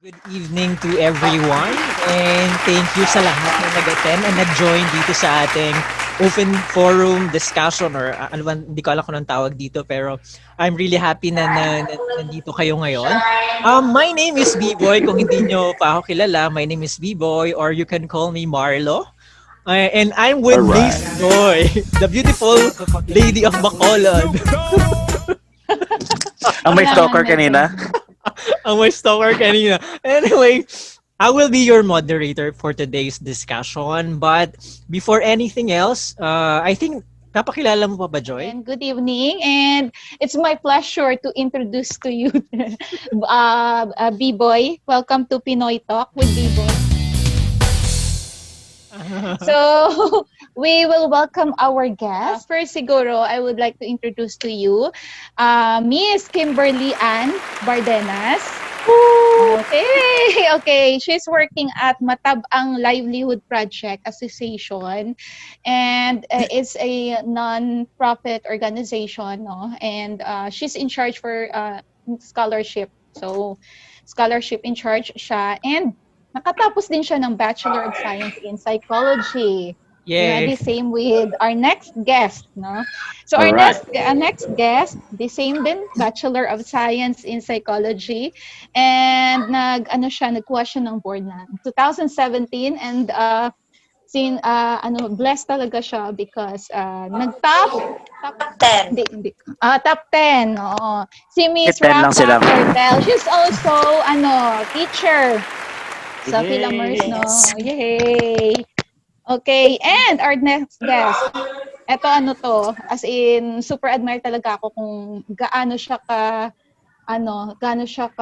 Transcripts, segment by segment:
Good evening to everyone and thank you sa lahat na nag-attend and nag-join dito sa ating open forum discussion or ano ba, hindi ko alam kung anong tawag dito pero I'm really happy na nandito kayo ngayon. My name is B-Boy. Kung hindi nyo pa ako kilala, my name is B-Boy or you can call me Marlo. And I'm with Miss Alright. Joy, the beautiful lady of Bacolod. Ang may stalker kanina. Ang may stalker kanina. Anyway, I will be your moderator for today's discussion. But before anything else, I think, napakilala mo pa ba, Joy? And good evening, and it's my pleasure to introduce to you B-Boy. Welcome to Pinoy Talk with B-Boy. So, we will welcome our guest. First, siguro, I would like to introduce to you Miss Kimberly Ann Bardenas. Okay. She's working at Matabang Livelihood Project Association, and it's a non-profit organization, no? And she's in charge for scholarship. So, scholarship in charge siya, and nakatapos din siya ng Bachelor of Science in Psychology. Yeah, Yay! the same with our next guest, no? So our Alright. next guest, the same din, Bachelor of Science in Psychology, and nagkuha siya ng board na 2017, and blessed talaga siya because top 10. Top 10. Oo. Si Miss 10 lang sila. Raphah Cortel, she's also teacher sa Philamers, no? Yay! Okay, and our next guest. Ito as in super admire talaga ako kung gaano siya ka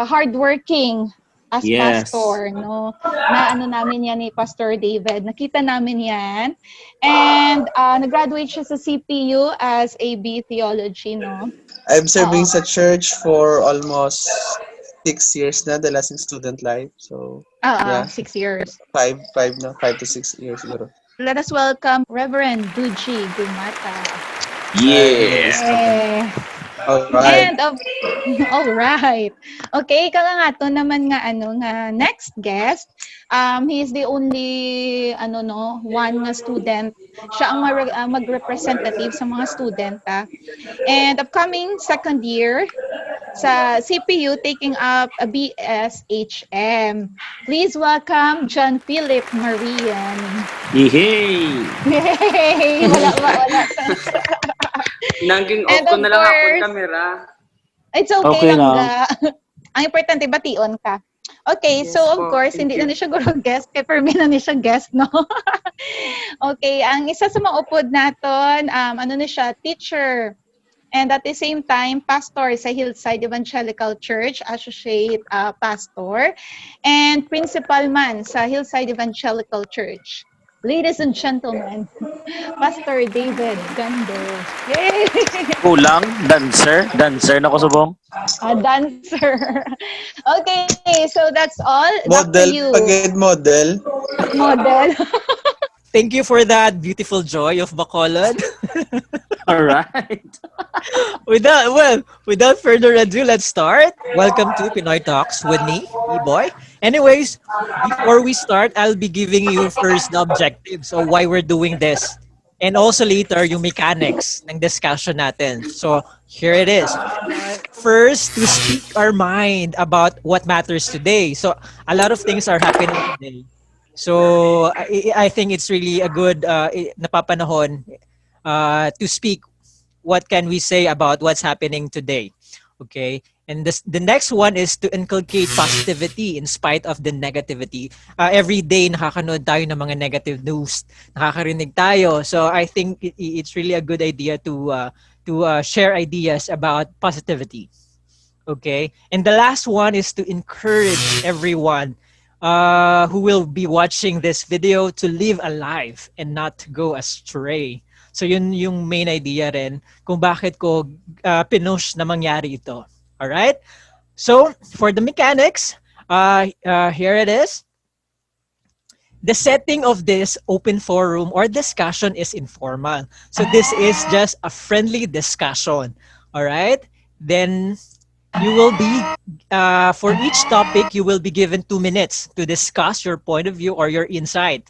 hardworking as pastor, no? Na namin yan ni Pastor David. Nakita namin yan. And nag-graduate siya sa CPU as AB Theology, no? I'm serving sa church for almost 6 years na, the last in student life. So, yeah. 6 years. 5 to 6 years siguro. Let us welcome Reverend Dojie Gumata. Yes. Alright. And all right. Okay, to naman nga next guest. He is the only one nga student. Siya ang mag-representative sa mga student. And upcoming second year sa CPU taking up a BSHM. Please welcome John Philip Marian. Yehey! Yay! Wala. Naging And off ko of na lang ako course, yung camera. It's okay, Okay lang lang. ga. Ang importante, bation ka. Okay, Yes so of po, course, thank hindi you. na siya guro guest, kay Permi na siya guest, no? Okay, ang isa sa mga upod naton, siya, teacher. And at the same time, pastor sa Hillside Evangelical Church, associate pastor, and principal man sa Hillside Evangelical Church. Ladies and gentlemen, Pastor David Gando. Yay! Kulang. Dancer na ko subong. Dancer. Okay, so that's all. Back to Model, you. pagid model. Model. Thank you for that beautiful Joy of Bacolod. Alright. Without further ado, let's start. Welcome to Pinoy Talks with me, B-Boy. Anyways, before we start, I'll be giving you first the objectives of why we're doing this. And also later, yung mechanics ng discussion natin. So, here it is. First, to speak our mind about what matters today. So, a lot of things are happening today. So, I think it's really a good napapanahon to speak what can we say about what's happening today. Okay? And the next one is to inculcate positivity in spite of the negativity. Every day, nakakanood tayo ng mga negative news. Nakakarinig tayo. So I think it's really a good idea to share ideas about positivity. Okay? And the last one is to encourage everyone who will be watching this video to live a life and not to go astray. So yun yung main idea rin kung bakit ko pinush na mangyari ito. Alright? So, for the mechanics, here it is. The setting of this open forum or discussion is informal. So this is just a friendly discussion. Alright? Then, You will be, for each topic, you will be given 2 minutes to discuss your point of view or your insight.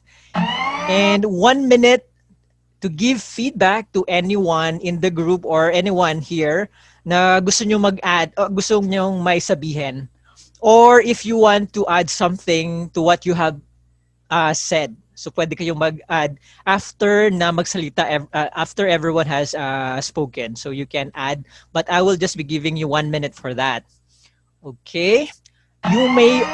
And 1 minute to give feedback to anyone in the group or anyone here na gusto nyo mag-add, gusto nyo may sabihin. Or if you want to add something to what you have said. So pwede kayong mag-add after na magsalita, after everyone has spoken. So you can add, but I will just be giving you 1 minute for that. Okay? You may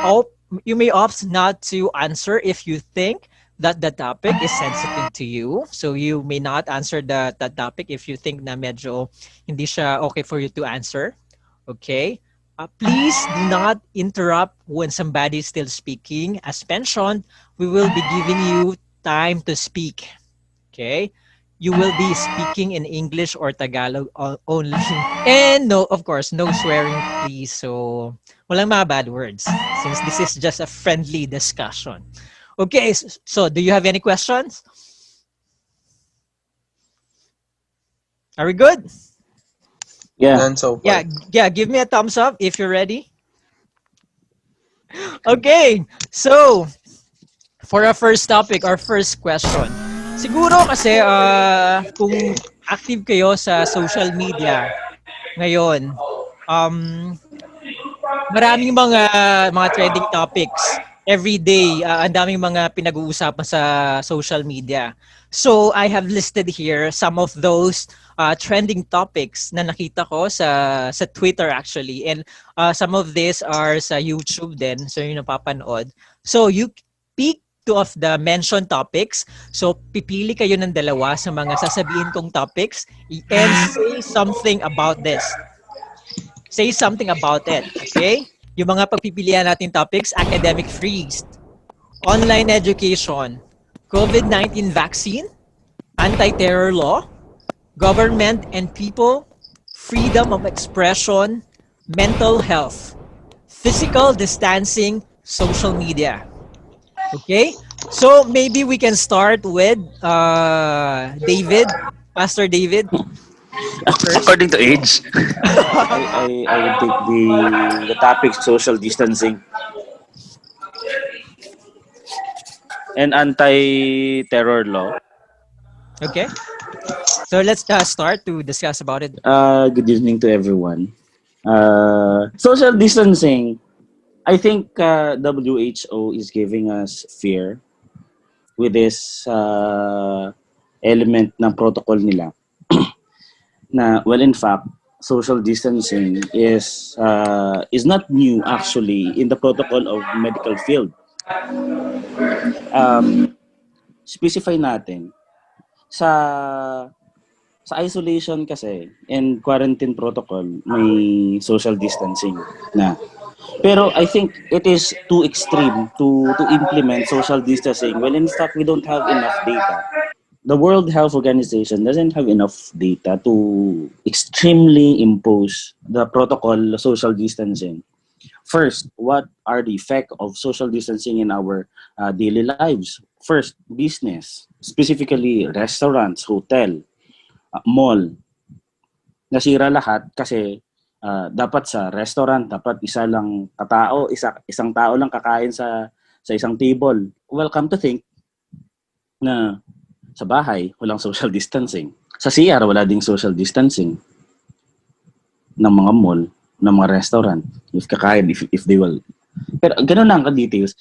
opt not to answer if you think that the topic is sensitive to you. So you may not answer the topic if you think na medyo hindi siya okay for you to answer. Okay? Please do not interrupt when somebody is still speaking. As mentioned, we will be giving you time to speak. Okay? You will be speaking in English or Tagalog only. And no, of course, no swearing please. So, walang mga bad words since this is just a friendly discussion. Okay, so do you have any questions? Are we good? Yeah. None so Yeah, far. yeah, give me a thumbs up if you're ready. Okay, so for our first topic, our first question. Siguro kasi kung active kayo sa social media ngayon, um, maraming mga trending topics every day. Ang daming mga pinag-uusapan sa social media. So I have listed here some of those trending topics na nakita ko sa Twitter actually, and some of these are sa YouTube din, so yung napapanood. So you pick two of the mentioned topics. So pipili kayo ng dalawa sa mga sasabihin kong topics and say something about this. Say something about it, okay? Yung mga pagpipilian natin topics, academic freeze, online education, COVID-19 vaccine, anti-terror law, government and people, freedom of expression, mental health, physical distancing, social media. Okay? So maybe we can start with David, Pastor David first. According to age, I would take the topic social distancing and anti-terror law. Okay? So let's start to discuss about it. Good evening to everyone. Social distancing. I think WHO is giving us fear with this element ng protocol nila. Na well, in fact, social distancing is not new actually in the protocol of medical field. Specify natin sa isolation kasi and quarantine protocol may social distancing na. Pero I think it is too extreme to implement social distancing when in fact we don't have enough data. The World Health Organization doesn't have enough data to extremely impose the protocol social distancing. First, what are the effects of social distancing in our daily lives? First, business, specifically restaurants, hotel, mall. Nasira lahat kasi dapat sa restaurant, dapat isang tao lang kakain sa isang table. Well, come to think na sa bahay, walang social distancing. Sa CR, wala ding social distancing ng mga mall, ng mga restaurant, if kakain, if they will. Pero ganun lang ka-details.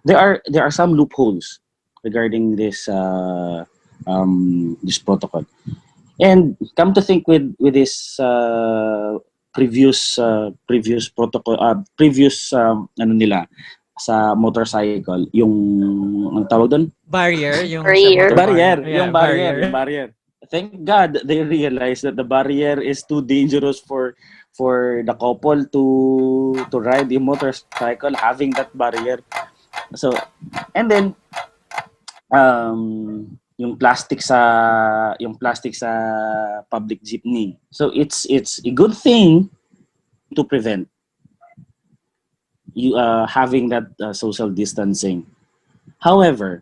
There are some loopholes regarding this this protocol. And come to think with this previous protocol, ano nila, sa motorcycle, yung ang tawag doon? Barrier, yung Barrier. sa motor Barrier, Yeah, yung barrier. Thank God they realized that the barrier is too dangerous for the couple to ride a motorcycle having that barrier. So, and then yung plastic sa public jeepney. So it's a good thing to prevent you having that social distancing. However,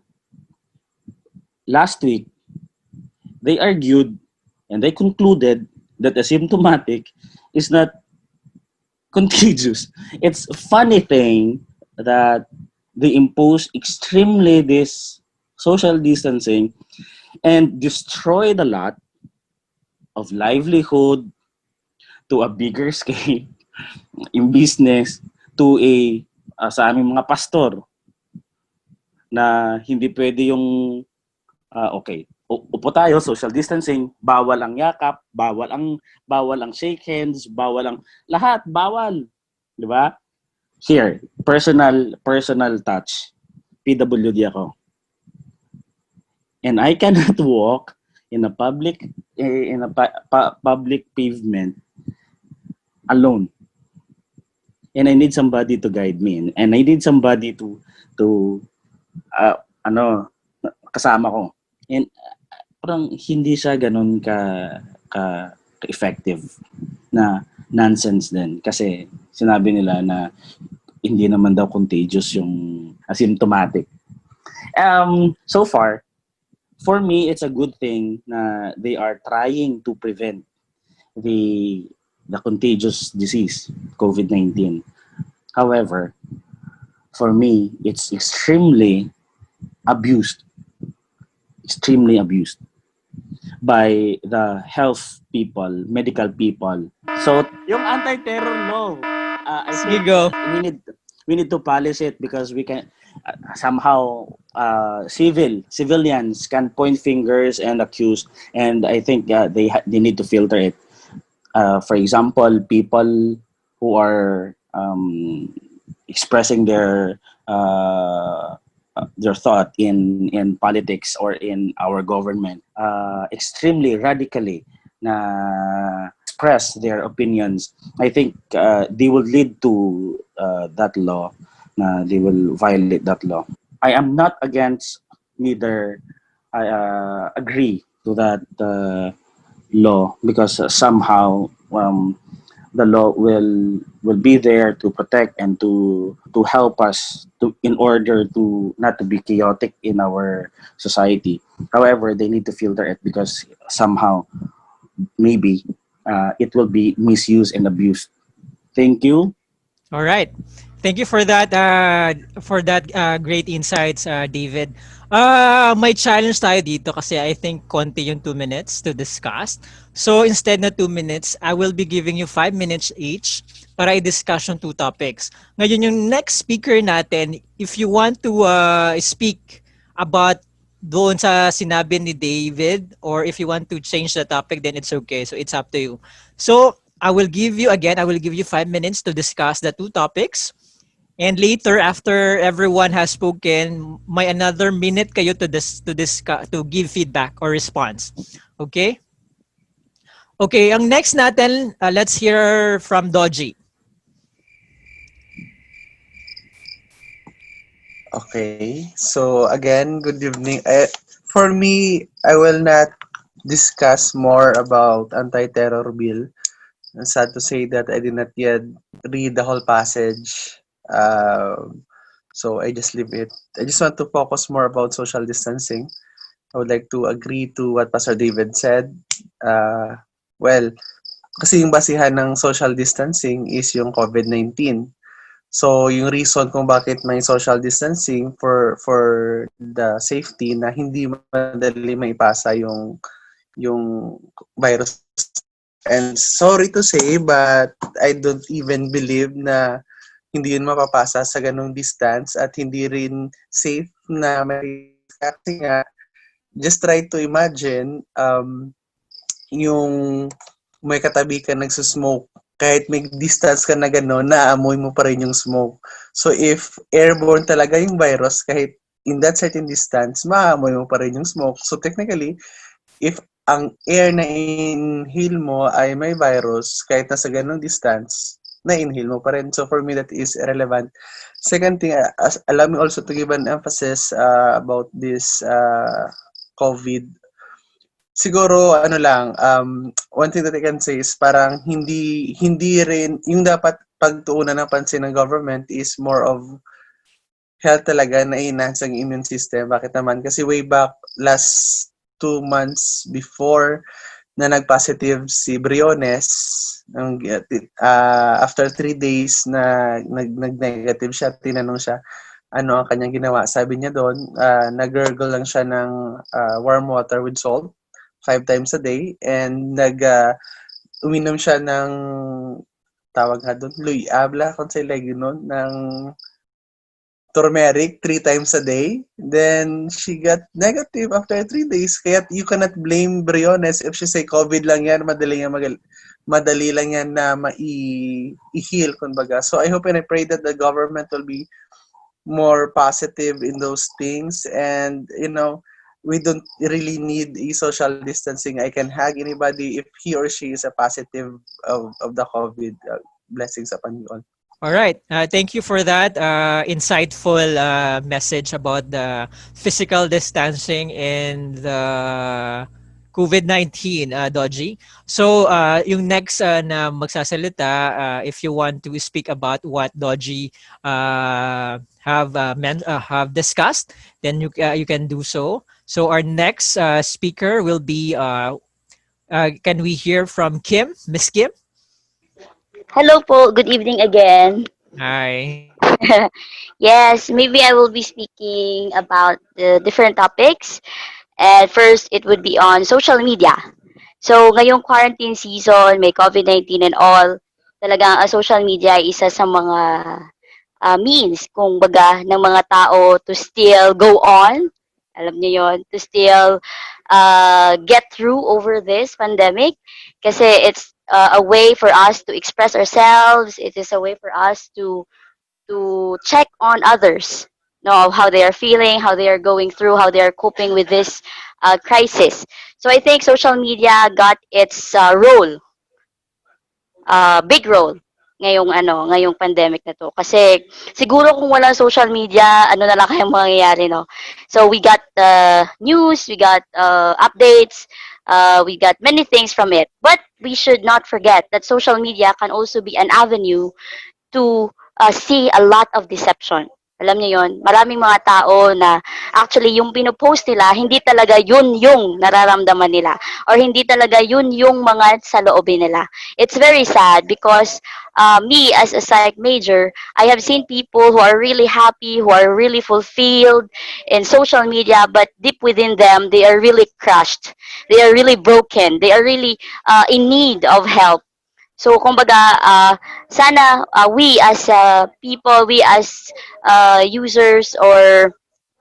last week they argued and they concluded that asymptomatic is not contagious. It's a funny thing that they impose extremely this social distancing and destroy the lot of livelihood to a bigger scale in business to sa aming mga pastor na hindi pwede yung okay, upo tayo, social distancing, bawal ang yakap, bawal ang shake hands, bawal ang lahat, bawal, 'di ba? Here, personal touch. PWD ako. And I cannot walk in a public pavement alone. And I need somebody to guide me, and I need somebody to kasama ko. And parang hindi siya ganun ka effective na nonsense din kasi sinabi nila na hindi naman daw contagious yung asymptomatic. So far, for me, it's a good thing na they are trying to prevent the contagious disease, COVID-19. However, for me, it's extremely abused by the health people, medical people. So, yung anti-terror law, I Sige, think go. we need to polish it because we can somehow civilians can point fingers and accuse, and I think they need to filter it. For example, people who are expressing their thought in politics or in our government extremely radically na express their opinions. I think they will lead to that law na they will violate that law. I am not against, neither I agree to that law because somehow the law will be there to protect and to help us in order to not to be chaotic in our society. However, they need to filter it because somehow maybe it will be misused and abused. Thank you. All right. Thank you for that great insights, David. May challenge tayo dito kasi I think konti yung 2 minutes to discuss. So instead na 2 minutes, I will be giving you 5 minutes each para i-discuss yung 2 topics. Ngayon yung next speaker natin, if you want to speak about doon sa sinabi ni David or if you want to change the topic, then it's okay. So it's up to you. So I will give you 5 minutes to discuss the 2 topics. And later, after everyone has spoken, may another minute kayo to discuss, to give feedback or response. Okay? Okay, ang next natin, let's hear from Dojie. Okay. So again, good evening. For me, I will not discuss more about anti-terror bill. I'm sad to say that I did not yet read the whole passage. So I just leave it. I just want to focus more about social distancing. I would like to agree to what Pastor David said. Well, kasi yung basihan ng social distancing is yung COVID-19. So, yung reason kung bakit may social distancing for the safety na hindi madali maipasa yung virus. And sorry to say, but I don't even believe na hindi yun mapapasa sa ganong distance at hindi rin safe na may kasi nga, just try to imagine yung may katabi ka nagsusmoke, kahit may distance ka na gano'n, naamoy mo pa rin yung smoke. So if airborne talaga yung virus, kahit in that certain distance, maamoy mo pa rin yung smoke. So technically, if ang air na inhale mo ay may virus, kahit nasa ganong distance, na-inhale mo pa rin. So for me, that is irrelevant. Second thing, allow me also to give an emphasis about this COVID. Siguro, one thing that I can say is parang hindi rin, yung dapat pagtuunan ng pansin ng government is more of health talaga na enhance ang immune system. Bakit naman? Kasi way back last 2 months before na nag-positive si Briones. After 3 days na nag-negative siya, tinanong siya ano ang kanyang ginawa. Sabi niya doon, nag-gargle lang siya ng warm water with salt 5 times a day and uminom siya ng tawag nga doon, Luy Abla, kung sa ilagay nun, ng turmeric 3 times a day. Then, she got negative after 3 days. Kaya you cannot blame Briones if she say COVID lang yan, madali lang yan na i-heal, kumbaga. So, I hope and I pray that the government will be more positive in those things. And, we don't really need a social distancing. I can hug anybody if he or she is a positive of the COVID. Blessings upon you all. All right. Thank you for that insightful message about the physical distancing and the COVID-19, Dojie. So, yung next na magsasalita, if you want to speak about what Dojie have discussed, then you can do so. So, our next speaker will be, can we hear from Kim, Miss Kim? Hello po, good evening again. Hi. Yes, maybe I will be speaking about the different topics. And first, it would be on social media. So, ngayong quarantine season, may COVID-19 and all, talagang social media ay isa sa mga means, kung baga, ng mga tao to still go on. Alam niyo yon, to still get through over this pandemic. Kasi it's a way for us to express ourselves. It is a way for us to check on others, know how they are feeling, how they are going through, how they are coping with this crisis. So I think social media got its big role ngayong pandemic na to. Kasi siguro kung walang social media, ano na lang kayang mangyayari, no? So we got news, we got updates, we got many things from it. But we should not forget that social media can also be an avenue to see a lot of deception. Alam niyo yon, maraming mga tao na actually yung pinopost nila, hindi talaga yun yung nararamdaman nila or hindi talaga yun yung mga saloobin nila. It's very sad because me as a psych major, I have seen people who are really happy, who are really fulfilled in social media, but deep within them, they are really crushed. They are really broken. They are really in need of help. So, kumbaga, sana we as people, we as users or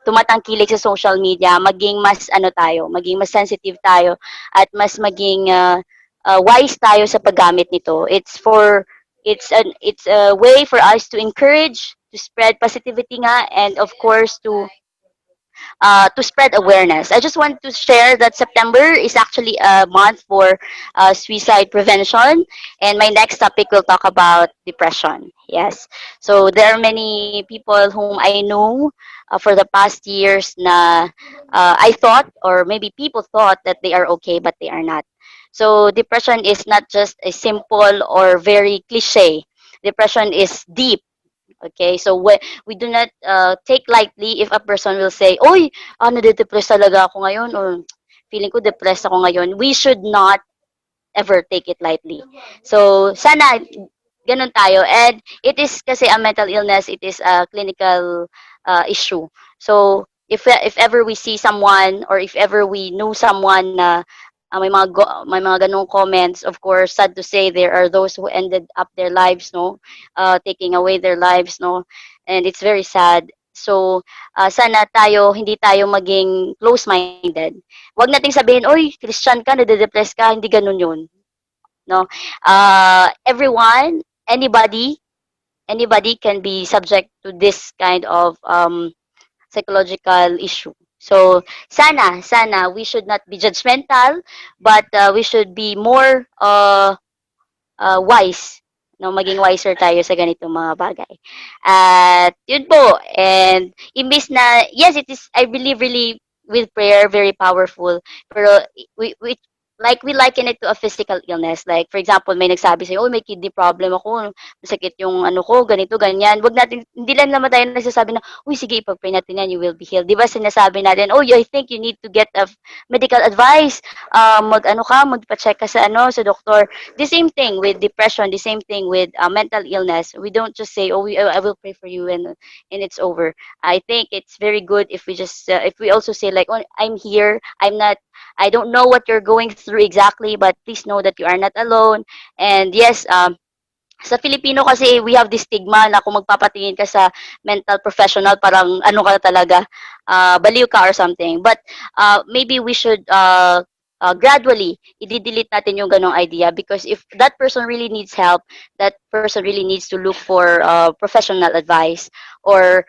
tumatangkilik sa social media, maging mas maging mas sensitive tayo at mas maging wise tayo sa paggamit nito. It's a way for us to encourage, to spread positivity nga, and of course to spread awareness. I just want to share that September is actually a month for suicide prevention, and my next topic will talk about depression. Yes, so there are many people whom I know for the past years na I thought, or maybe people thought that they are okay, but they are not. So depression is not just a simple or very cliche. Depression is deep. Okay, so we do not take lightly if a person will say, "Oy, nade-depress talaga ako ngayon," or "Feeling ko depressed ako ngayon." We should not ever take it lightly. So, sana ganun tayo. And it is kasi a mental illness, it is a clinical issue. So, if ever we see someone or if ever we know someone na may mga ganong comments, of course, sad to say there are those who ended up their lives, no, taking away their lives, no, and it's very sad. So, sana hindi tayo maging close-minded. Wag nating sabihin, oy, Christian ka, nade-depress ka, hindi ganun yun. No? Everyone, anybody can be subject to this kind of psychological issue. So, sana, we should not be judgmental, but we should be more wise. No, maging wiser tayo sa ganitong mga bagay. At yun po, and imbis na, yes, it is, I believe really with prayer, very powerful. Pero like we liken it to a physical illness. Like for example, may nagsabi sa'yo, oh, may kidney problem ako, masakit yung ano ko, ganito, ganyan. Wag natin, hindi lang naman tayo nagsasabi na, uy, sige, ipag-pray natin yan, you will be healed. Di ba sinasabi natin, oh, I think you need to get a medical advice. Mag-ano ka, magpa-check ka sa ano, sa doktor. The same thing with depression, the same thing with mental illness. We don't just say, oh, I will pray for you and it's over. I think it's very good if we just, if we also say like, oh, I'm here, I don't know what you're going through exactly, but please know that you are not alone. And yes, sa Filipino kasi we have this stigma na kung magpapatingin ka sa mental professional, parang ano ka talaga, baliw ka or something. But maybe we should gradually i-delete natin yung ganong idea, because if that person really needs help, that person really needs to look for professional advice, or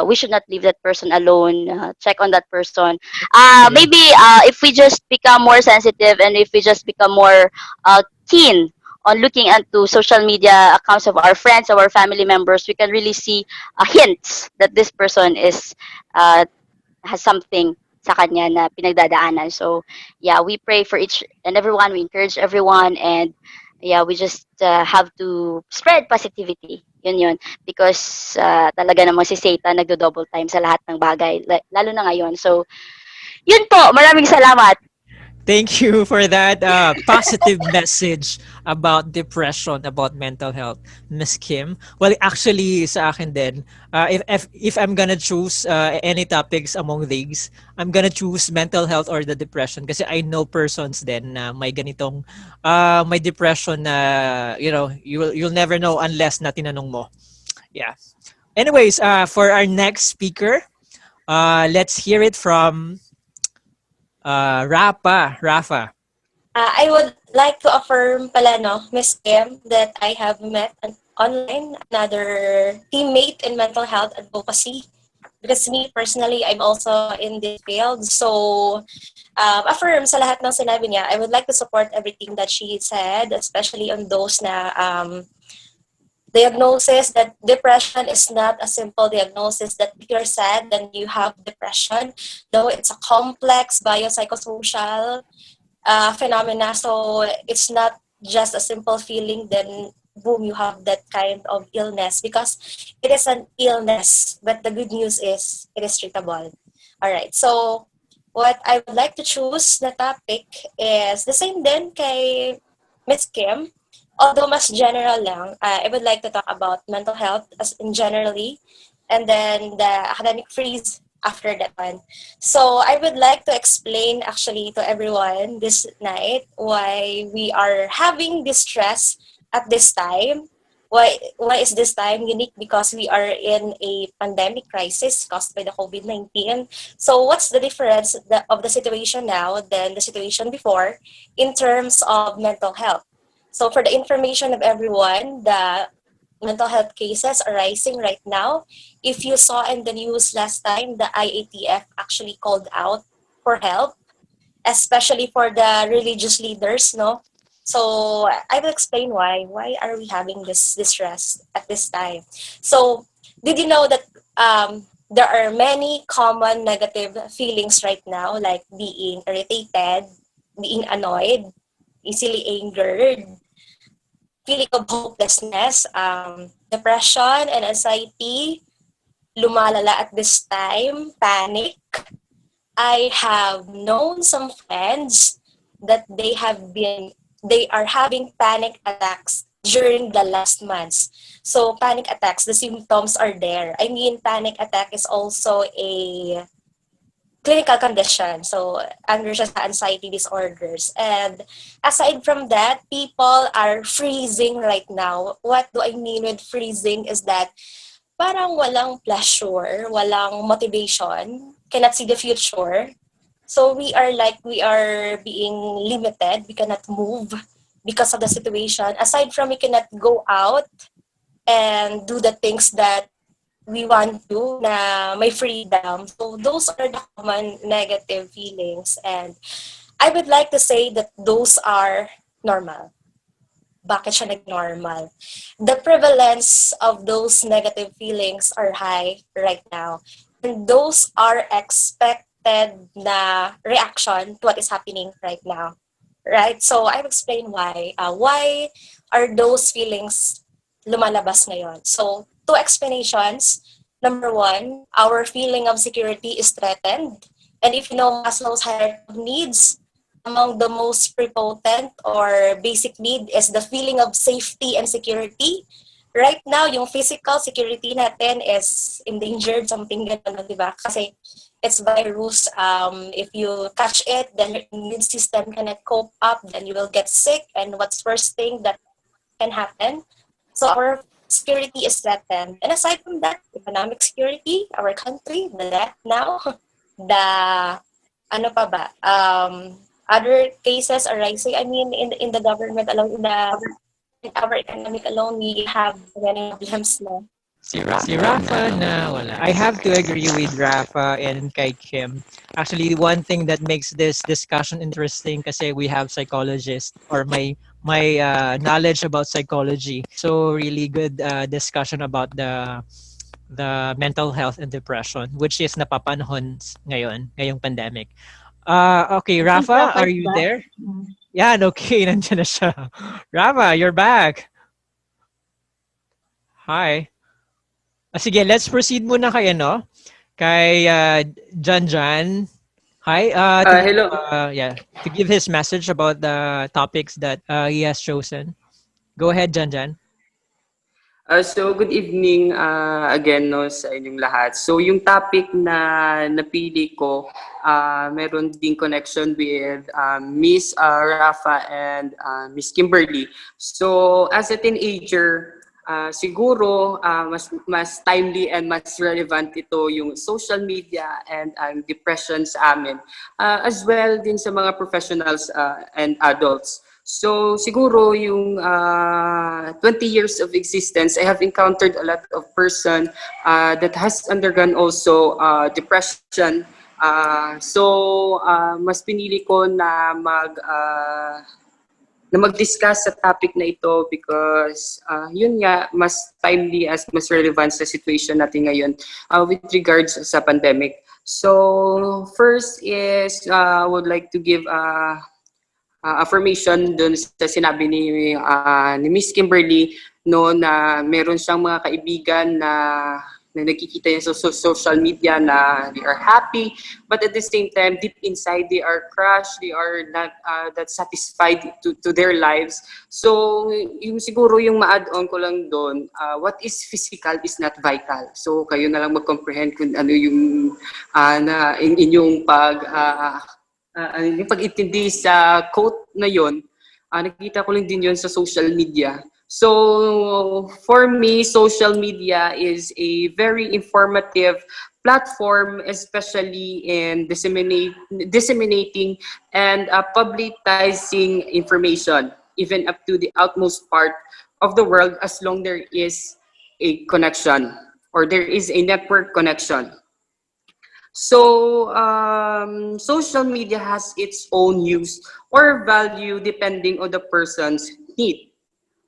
we should not leave that person alone. Check on that person. Agree. Maybe if we just become more sensitive, and if we just become more keen on looking into social media accounts of our friends, our family members, we can really see hints that this person is uh, has something sa kanya na pinagdadaanan. So, yeah, we pray for each and everyone. We encourage everyone, and yeah, we just have to spread positivity. Yun yun. Because talaga namang si Satan nagdo-double time sa lahat ng bagay, lalo na ngayon. So, yun po. Maraming salamat. Thank you for that positive message about depression, about mental health, Miss Kim. Well, actually, sa akin din, if I'm gonna choose any topics among these, I'm gonna choose mental health or the depression, kasi I know persons din na may ganitong may depression na, you'll never know unless na tinanong mo. Yeah. Anyways, for our next speaker, let's hear it from Raphah. I would like to affirm pala, no, Miss Kim, that I have met online another teammate in mental health advocacy. Because me, personally, I'm also in this field. So, affirm sa lahat ng sinabi niya, I would like to support everything that she said, especially on those na diagnosis that depression is not a simple diagnosis that if you're sad, then you have depression. Though it's a complex biopsychosocial phenomena. So it's not just a simple feeling, then boom, you have that kind of illness, because it is an illness. But the good news is it is treatable. All right. So what I would like to choose the topic is the same din kay Miss Kim. Although mas general lang, I would like to talk about mental health as in generally, and then the academic freeze after that one. So I would like to explain actually to everyone this night why we are having this stress at this time. Why is this time unique? Because we are in a pandemic crisis caused by the COVID-19. So what's the difference of the situation now than the situation before in terms of mental health? So for the information of everyone, the mental health cases are rising right now. If you saw in the news last time, the IATF actually called out for help, especially for the religious leaders, no? So I will explain why. Why are we having this stress at this time? So did you know that there are many common negative feelings right now, like being irritated, being annoyed, easily angered, feeling of hopelessness, depression and anxiety, lumalala at this time, panic. I have known some friends that they are having panic attacks during the last months. So panic attacks, the symptoms are there. I mean, panic attack is also a clinical condition. So, under siya sa anxiety disorders. And aside from that, people are freezing right now. What do I mean with freezing is that parang walang pleasure, walang motivation, cannot see the future. So we are being limited. We cannot move because of the situation. Aside from we cannot go out and do the things that we want to na may freedom. So those are the common negative feelings, and I would like to say that those are normal. Bakit siya nag-normal? The prevalence of those negative feelings are high right now. And those are expected na reaction to what is happening right now. right? So I'll explain why. Why are those feelings lumalabas ngayon? So two explanations. Number one, our feeling of security is threatened. And if you know Maslow's hierarchy of needs, among the most prepotent or basic need is the feeling of safety and security. Right now, yung physical security natin is endangered, something gano'n, di ba? Kasi it's virus. If you catch it, then your immune system cannot cope up, then you will get sick. And what's first thing that can happen? So our security is threatened. And aside from that, economic security, our country, the debt now, the ano pa ba? Other cases arising. I mean, in the government alone, in our economic alone, we have many problems na. Si Rafa na wala. I have to agree with Rafa and kay Kim. Actually, one thing that makes this discussion interesting kasi we have psychologists or my knowledge about psychology. So really good discussion about the mental health and depression, which is napapanahon ngayong pandemic. Okay, I think Rafa, Rafa are is you back. there? Yan, okay, nandiyan na siya. Rafa, you're back. Hi. Sige, let's proceed muna kay Janjan. Hi, Hello. to give his message about the topics that he has chosen. Go ahead, Janjan. So good evening again no sa inyong lahat. So yung topic na napili ko, meron ding connection with Miss Rafa and Miss Kimberly. So as a teenager, siguro mas timely and mas relevant ito yung social media and depression sa amin. As well din sa mga professionals and adults. So siguro yung 20 years of existence, I have encountered a lot of person that has undergone also depression. Mas pinili ko na mag-discuss sa topic na ito because yun nga mas timely as mas relevant sa situation natin ngayon with regards sa pandemic. So first is would like to give affirmation dun sa sinabi ni Miss Kimberly no na meron siyang mga kaibigan na nakikita niya sa social media na they are happy but at the same time deep inside they are crushed, they are not that satisfied to their lives. So yung siguro yung ma-add-on ko lang doon, what is physical is not vital. So kayo na lang mag-comprehend kung ano yung inyong yung pag-intindi sa quote na yon, nakikita ko lang din yon sa social media. So for me, social media is a very informative platform, especially in disseminating and publicizing information, even up to the outmost part of the world, as long there is a connection or there is a network connection. So, social media has its own use or value depending on the person's need.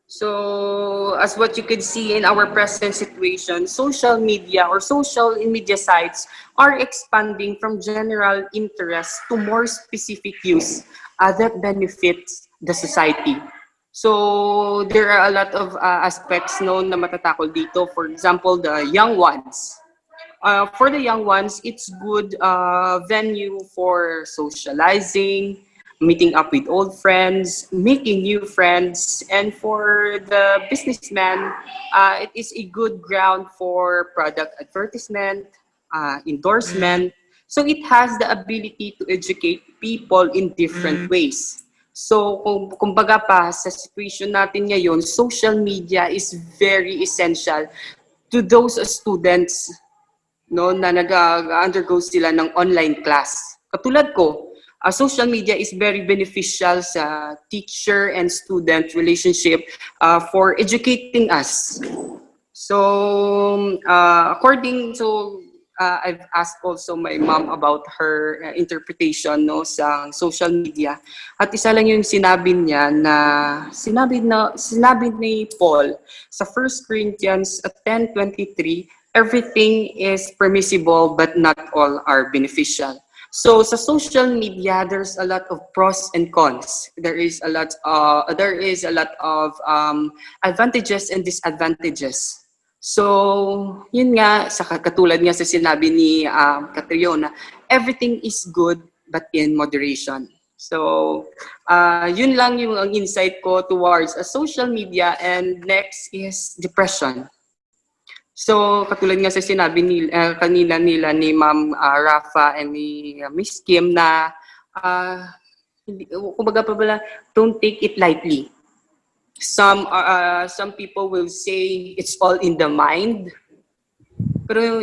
So, as what you could see in our present situation, social media or social media sites are expanding from general interest to more specific use that benefits the society. So, there are a lot of aspects known na matatakol dito. For example, the young ones. For the young ones, it's good venue for socializing, meeting up with old friends, making new friends, and for the businessman, it is a good ground for product advertisement, endorsement. So it has the ability to educate people in different ways. So kumbaga pa sa situation natin ngayon, social media is very essential to those students no na nag-undergo sila ng online class. Katulad ko, social media is very beneficial sa teacher and student relationship for educating us. So according to I've asked also my mom about her interpretation no sa social media at isa lang yung sinabi niya na sinabi ni Paul sa 1 Corinthians 10:23, everything is permissible but not all are beneficial. So sa social media, there's a lot of pros and cons. There is a lot of advantages and disadvantages. So, yun nga, sa katulad nga sa sinabi ni Catriona, everything is good but in moderation. So, yun lang yung ang insight ko towards social media. And next is depression. So, katulad nga sa sinabi kanina nila ni Ma'am Raphah and ni Miss Kim na kumbaga pa pala, don't take it lightly. Some people will say it's all in the mind. Pero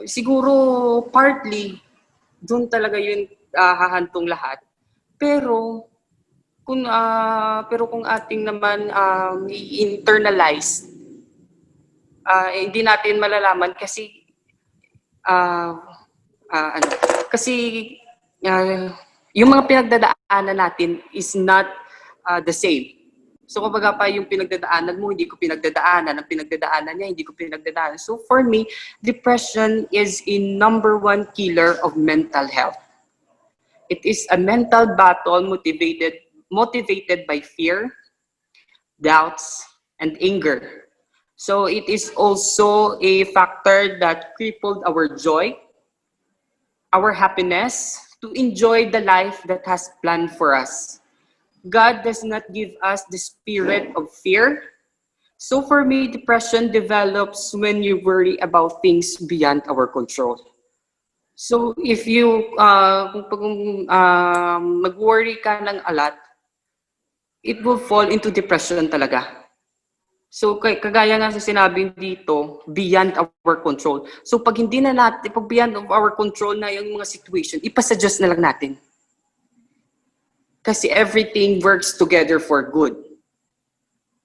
siguro partly doon talaga yun hahantong lahat. Pero kung ating naman i-internalize, hindi natin malalaman kasi yung mga pinagdadaanan natin is not the same. So kumbaga pa yung pinagdadaanan mo, hindi ko pinagdadaanan. Ang pinagdadaanan niya, hindi ko pinagdadaanan. So for me, depression is a number one killer of mental health. It is a mental battle motivated by fear, doubts, and anger. So it is also a factor that crippled our joy, our happiness, to enjoy the life that has planned for us. God does not give us the spirit of fear. So for me, depression develops when you worry about things beyond our control. So if you, mag-worry ka ng a lot, it will fall into depression talaga. So kagaya nga sa sinabi dito, beyond our control. So pag beyond of our control na yung mga situation, ipasa-Diyos na lang natin. Kasi everything works together for good.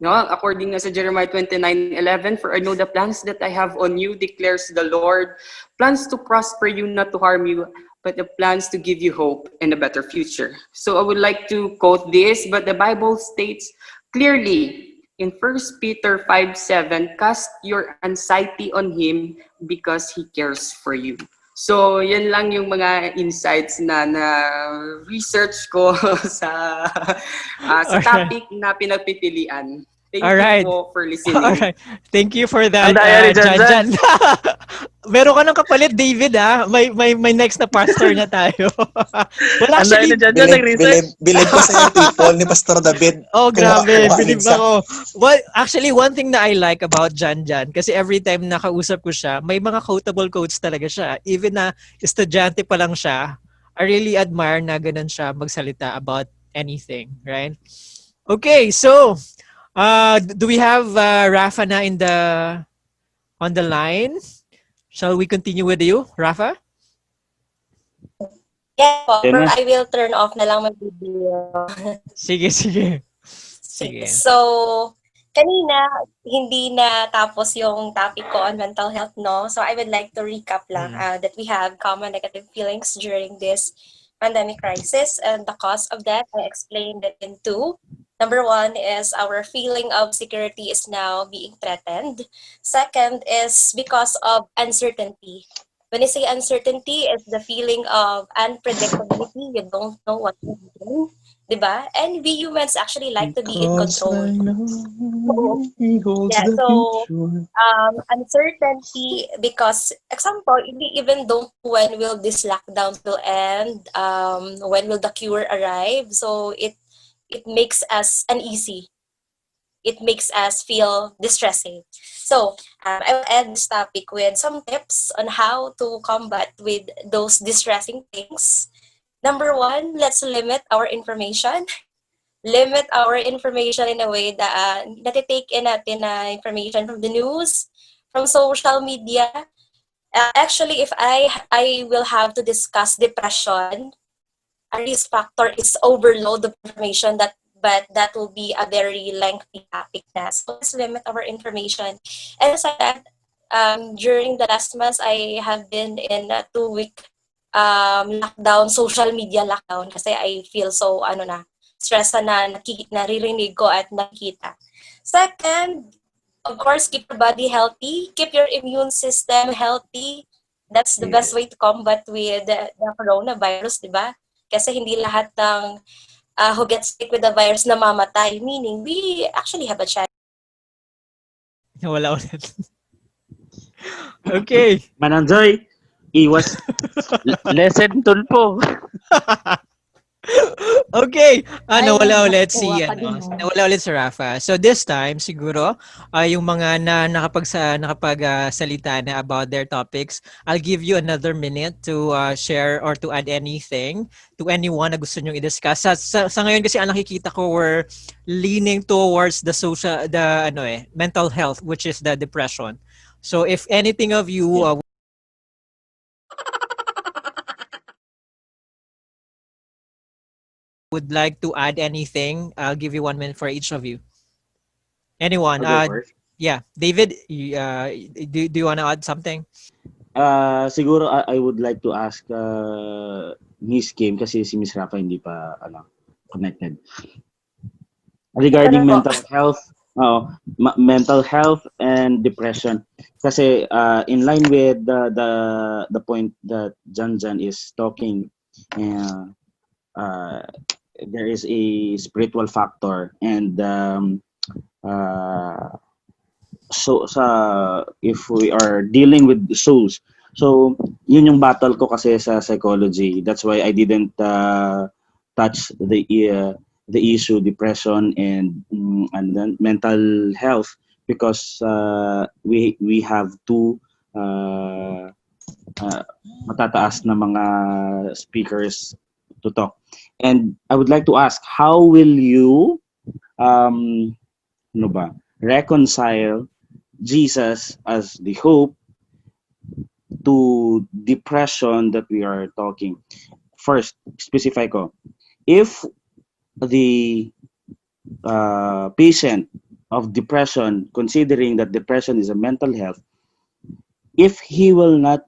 No? According nga sa Jeremiah 29:11, for I know the plans that I have on you, declares the Lord, plans to prosper you, not to harm you, but the plans to give you hope and a better future. So I would like to quote this, but the Bible states clearly, in 1 Peter 5:7, cast your anxiety on Him because He cares for you. So, yan lang yung mga insights na research ko sa topic na pinagpipilian. Thank you po for listening. Alright. Thank you for that, Ang daya ni Jan Jan. Meron ka ng kapalit, David, May next na pastor na tayo. Well, actually, Bilib ko sa yung people ni Pastor David. oh, grabe. Bilib sa- ako. Well, actually, one thing na I like about Jan, kasi every time nakausap ko siya, may mga quotable quotes talaga siya. Even na estudyante pa lang siya, I really admire na ganun siya magsalita about anything, right? Okay, so, do we have Raphah na on the line? Shall we continue with you, Raphah? Yeah po, Yan pero na. I will turn off na lang my video. Sige. So, kanina, hindi na tapos yung topic ko on mental health, no? So, I would like to recap lang that we have common negative feelings during this pandemic crisis. And the cause of that, I explained it in two. Number one is our feeling of security is now being threatened. Second is because of uncertainty. When I say uncertainty, it's the feeling of unpredictability. You don't know what to do, diba? And we humans actually like to be in control. Uncertainty because, example, we even don't know when will this lockdown will end, when will the cure arrive. So it makes us uneasy. It makes us feel distressing. So I will end this topic with some tips on how to combat with those distressing things. Number one, let's limit our information. Limit our information in a way that natitake in natin na information from the news, from social media. Actually, if I will have to discuss depression, a risk factor is overload of information but that will be a very lengthy topic na. So let's limit our information. And as I said, during the last months, I have been in a 2-week lockdown, social media lockdown kasi I feel so stress na naririnig ko at nakikita. Second, of course, keep your body healthy, keep your immune system healthy. That's the best Yes. way to combat with the coronavirus, di ba? Kasi hindi lahat ng who gets sick with the virus namamatay. Meaning, we actually have a chance. Wala ulit. Okay. Mananjoy, iwas lesson tulpo. Okay. Ay, Nawala ulit nakukuha si ka din, no? nawala ulit si Rafa. So this time siguro yung mga salita na about their topics, I'll give you another minute to share or to add anything to anyone na gusto nyong i-discuss. Sa ngayon kasi ang nakikita ko we're leaning towards the mental health, which is the depression. So if anything of you would like to add anything, I'll give you 1 minute for each of you. Anyone? I'll go first. Yeah, David, do you want to add something? Siguro I would like to ask Miss Kim kasi si Miss Rafa hindi pa connected. Ito na Regarding po. mental health and depression. Kasi in line with the point that Jan is talking, uh, there is a spiritual factor and uh, so if we are dealing with souls, so yun yung battle ko kasi sa psychology. That's why I didn't touch the issue depression and then mental health because we have two uh, matataas na mga speakers to talk. And I would like to ask, how will you um, reconcile Jesus as the hope to depression that we are talking? First, specify ko, if the patient of depression, considering that depression is a mental health, if he will not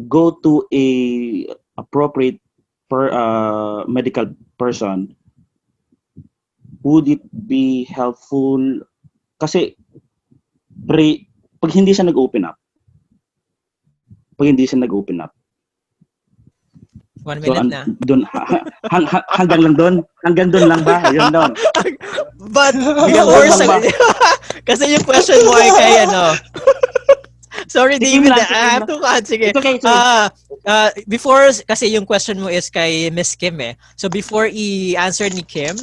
go to a appropriate medical person, would it be helpful? Kasi pag hindi siya nag-open up, One so minute na. hanggang lang doon, lang ba? Yun doon. But Hanggang before doon lang ba? kasi yung question mo ay kay Sorry, Si Kim David. lang, si Kim I have lang. to cut. Sige. It's okay, it's okay. Before, kasi yung question mo is kay Miss Kim eh. So before i-answer ni Kim,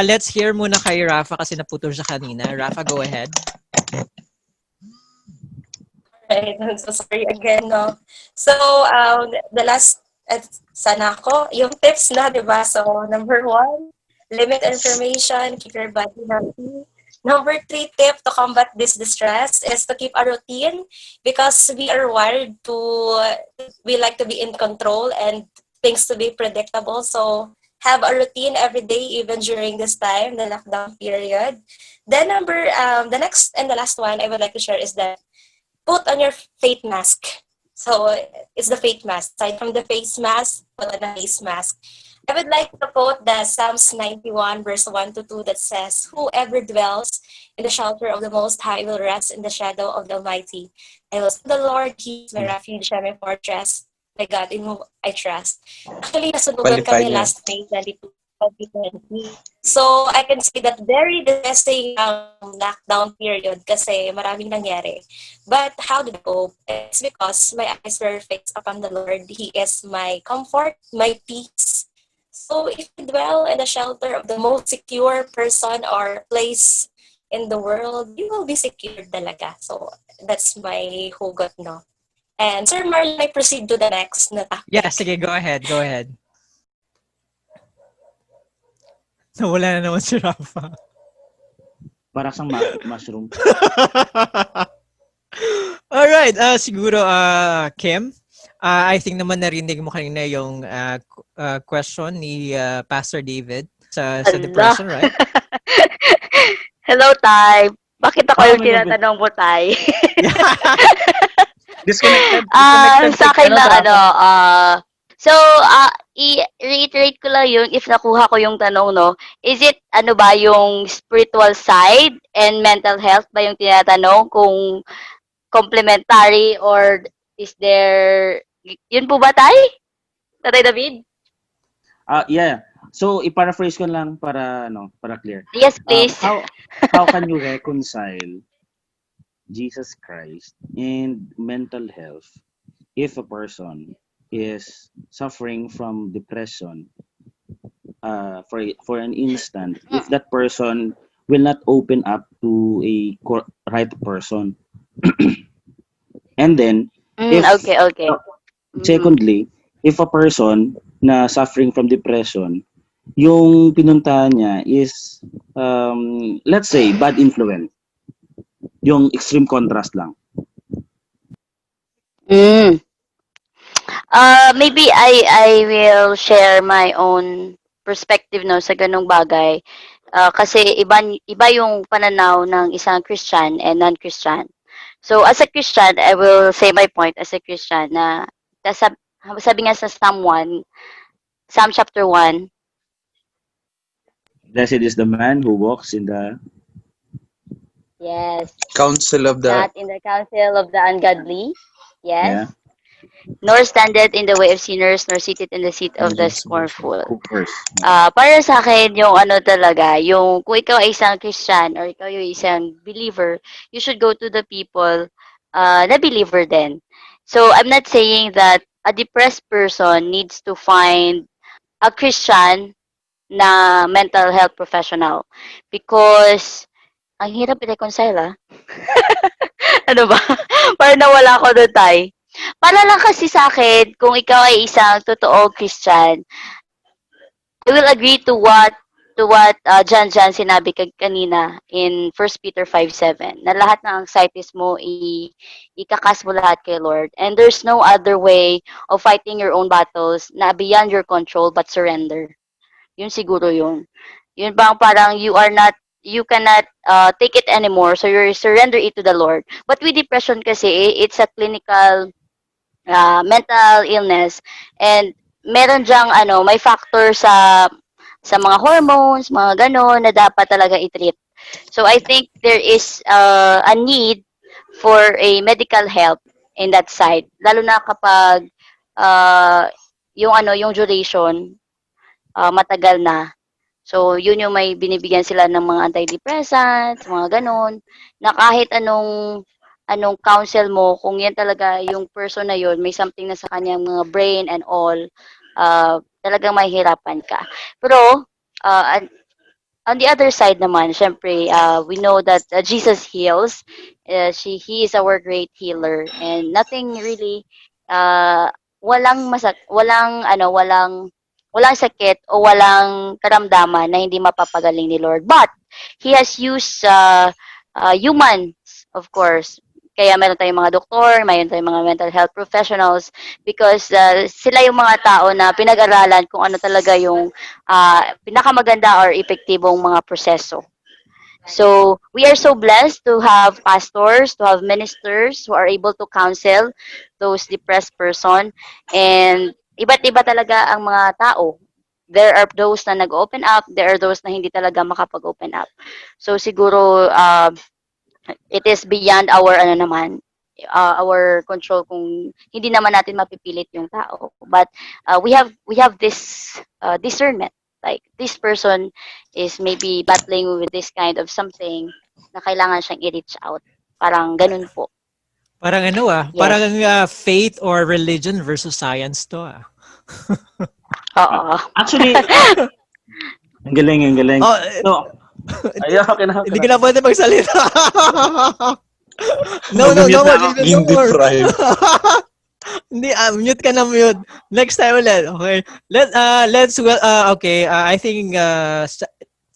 let's hear muna kay Rafa kasi naputol siya kanina. Rafa, go ahead. Right. I'm so sorry again, no? So, the last, sana ako, yung tips na, di ba? So, number 1, limit information, keep your body healthy. Number 3 tip to combat this distress is to keep a routine because we are wired to, we like to be in control and things to be predictable. So, have a routine every day, even during this time, the lockdown period. Then the next and the last one I would like to share is that put on your face mask. So it's the face mask. Aside from the face mask, put on a face mask. I would like to quote the Psalms 91 verse 1 to 2 that says, "Whoever dwells in the shelter of the Most High will rest in the shadow of the Almighty. I will say the Lord, He is my refuge and my fortress, my God in whom I trust." Actually, nasunugan Qualified kami nga. last May 22, 2020. So, I can say that very distressing lockdown period kasi maraming nangyari. But how did I cope? It's because my eyes were fixed upon the Lord. He is my comfort, my peace. So if you dwell in the shelter of the most secure person or place in the world, you will be secured talaga. So that's my hugot, no? And Sir Marlon, I proceed to the next na topic. Yeah, sige, go ahead. Nawala na naman si Rafa. Para sang mushroom. Alright, siguro Kim, I think naman narinig mo kanina yung question ni Pastor David sa Allah. depression, right? Hello, Tay. Bakit ako Oh, yung my God. tinatanong mo, Tay? Disconnected Sa akin lang, Rafa. so, i-reiterate ko lang yung, if nakuha ko yung tanong, no, is it, ano ba, yung spiritual side and mental health ba yung tinatanong, kung complementary or Is there, yun po ba, Tay? Tatay David? Yeah. So i-paraphrase ko lang para clear. Yes, please. How can you reconcile Jesus Christ and mental health if a person is suffering from depression, for an instant, if that person will not open up to a right person, and then if Okay. Mm. secondly, if a person na suffering from depression, yung pinuntahan niya is let's say bad influence, yung extreme contrast lang. Mm. Maybe I will share my own perspective no sa ganung bagay. Kasi iba yung pananaw ng isang Christian and non-Christian. So as a Christian, I will say my point as a Christian na sabi nga sa Psalm chapter 1, Blessed is the man who walks in the yes, Council of the not in the counsel of the ungodly, yes, yeah nor standeth in the way of sinners, nor seated in the seat of the scornful. hoopers. Para sa akin, yung ano talaga, yung kung ikaw ay isang Christian or ikaw yung isang believer, you should go to the people na believer din. So, I'm not saying that a depressed person needs to find a Christian na mental health professional because ang hirap i-reconcile ano ba? Parang nawala ko doon, Tay. Para lang kasi sa akin, kung ikaw ay isang totoong Christian, I will agree to what John sinabi kanina in 1 Peter 5:7 na lahat ng anxieties mo ikakas mo lahat kay Lord, and there's no other way of fighting your own battles na beyond your control but surrender. Yun siguro yun. Yun bang parang you cannot take it anymore, so you surrender it to the Lord. But with depression kasi, it's a clinical mental illness, and meron diyang may factor sa mga hormones, mga ganon na dapat talaga i-treat. So I think there is a need for a medical help in that side, lalo na kapag yung duration matagal na. So, yun yung may binibigyan sila ng mga antidepressants, mga ganun, na kahit anong counsel mo, kung yan talaga yung person na yun, may something na sa kanyang mga brain and all, talagang mahihirapan ka. Pero, on the other side naman, syempre, we know that Jesus heals. He is our great healer, and nothing really, walang sakit o walang karamdaman na hindi mapapagaling ni Lord. But He has used humans, of course. Kaya meron tayong mga doktor, meron tayong mga mental health professionals because sila yung mga tao na pinag-aralan kung ano talaga yung pinakamaganda or epektibong mga proseso. So, we are so blessed to have pastors, to have ministers who are able to counsel those depressed person. And iba't iba talaga ang mga tao. There are those na nag-open up, there are those na hindi talaga makapag-open up. So, siguro, it is beyond our our control kung hindi naman natin mapipilit yung tao. But we have this discernment. Like, this person is maybe battling with this kind of something na kailangan siyang i-reach out. Parang ganun po. Parang Yes. parang faith or religion versus science to Oo. Actually, ang galing. Oh, So, ayoko hindi ka na pwede magsalita. No, Mag-mute na ako. Jason, no Being more. deprived. Hindi, mute ka na, mute. Next time ulit, okay? I think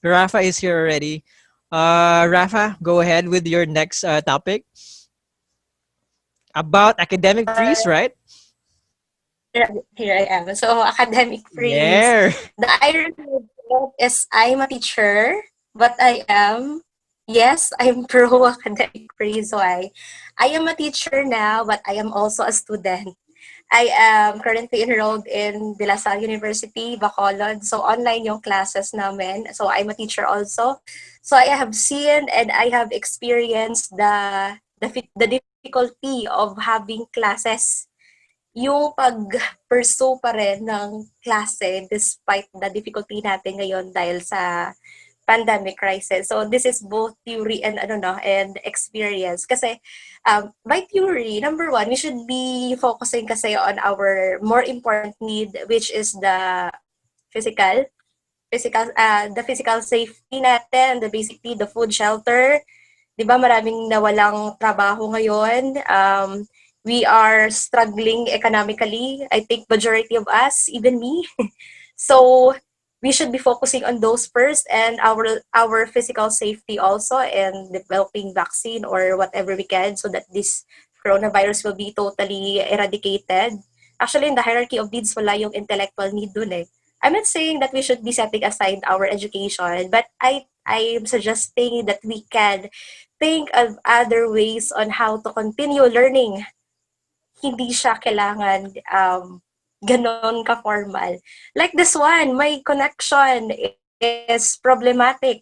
Raphah is here already. Raphah, go ahead with your next topic about academic freeze, right? Here I am. So, academic freeze. Yeah. The irony of it is I'm a teacher, but I'm pro-academic freeze. Why? I am a teacher now, but I am also a student. I am currently enrolled in De La Salle University, Bacolod. So, online yung classes namin. So, I'm a teacher also. So, I have seen and I have experienced the difficulty of having classes, yung pag-pursue pa rin ng klase despite the difficulty natin ngayon dahil sa pandemic crisis. So this is both theory and and experience. Kasi by theory, number one, we should be focusing kasi on our more important need, which is the physical the physical safety natin, the basic need, the food, shelter. 'Di ba maraming nawalang trabaho ngayon. We are struggling economically. I think majority of us, even me. So we should be focusing on those first, and our physical safety also, and developing vaccine or whatever we can so that this coronavirus will be totally eradicated. Actually, in the hierarchy of needs, wala yung intellectual need dun eh. I'm not saying that we should be setting aside our education, but I am suggesting that we can think of other ways on how to continue learning. Hindi siya kailangan ganon ka-formal. Like this one, my connection is problematic.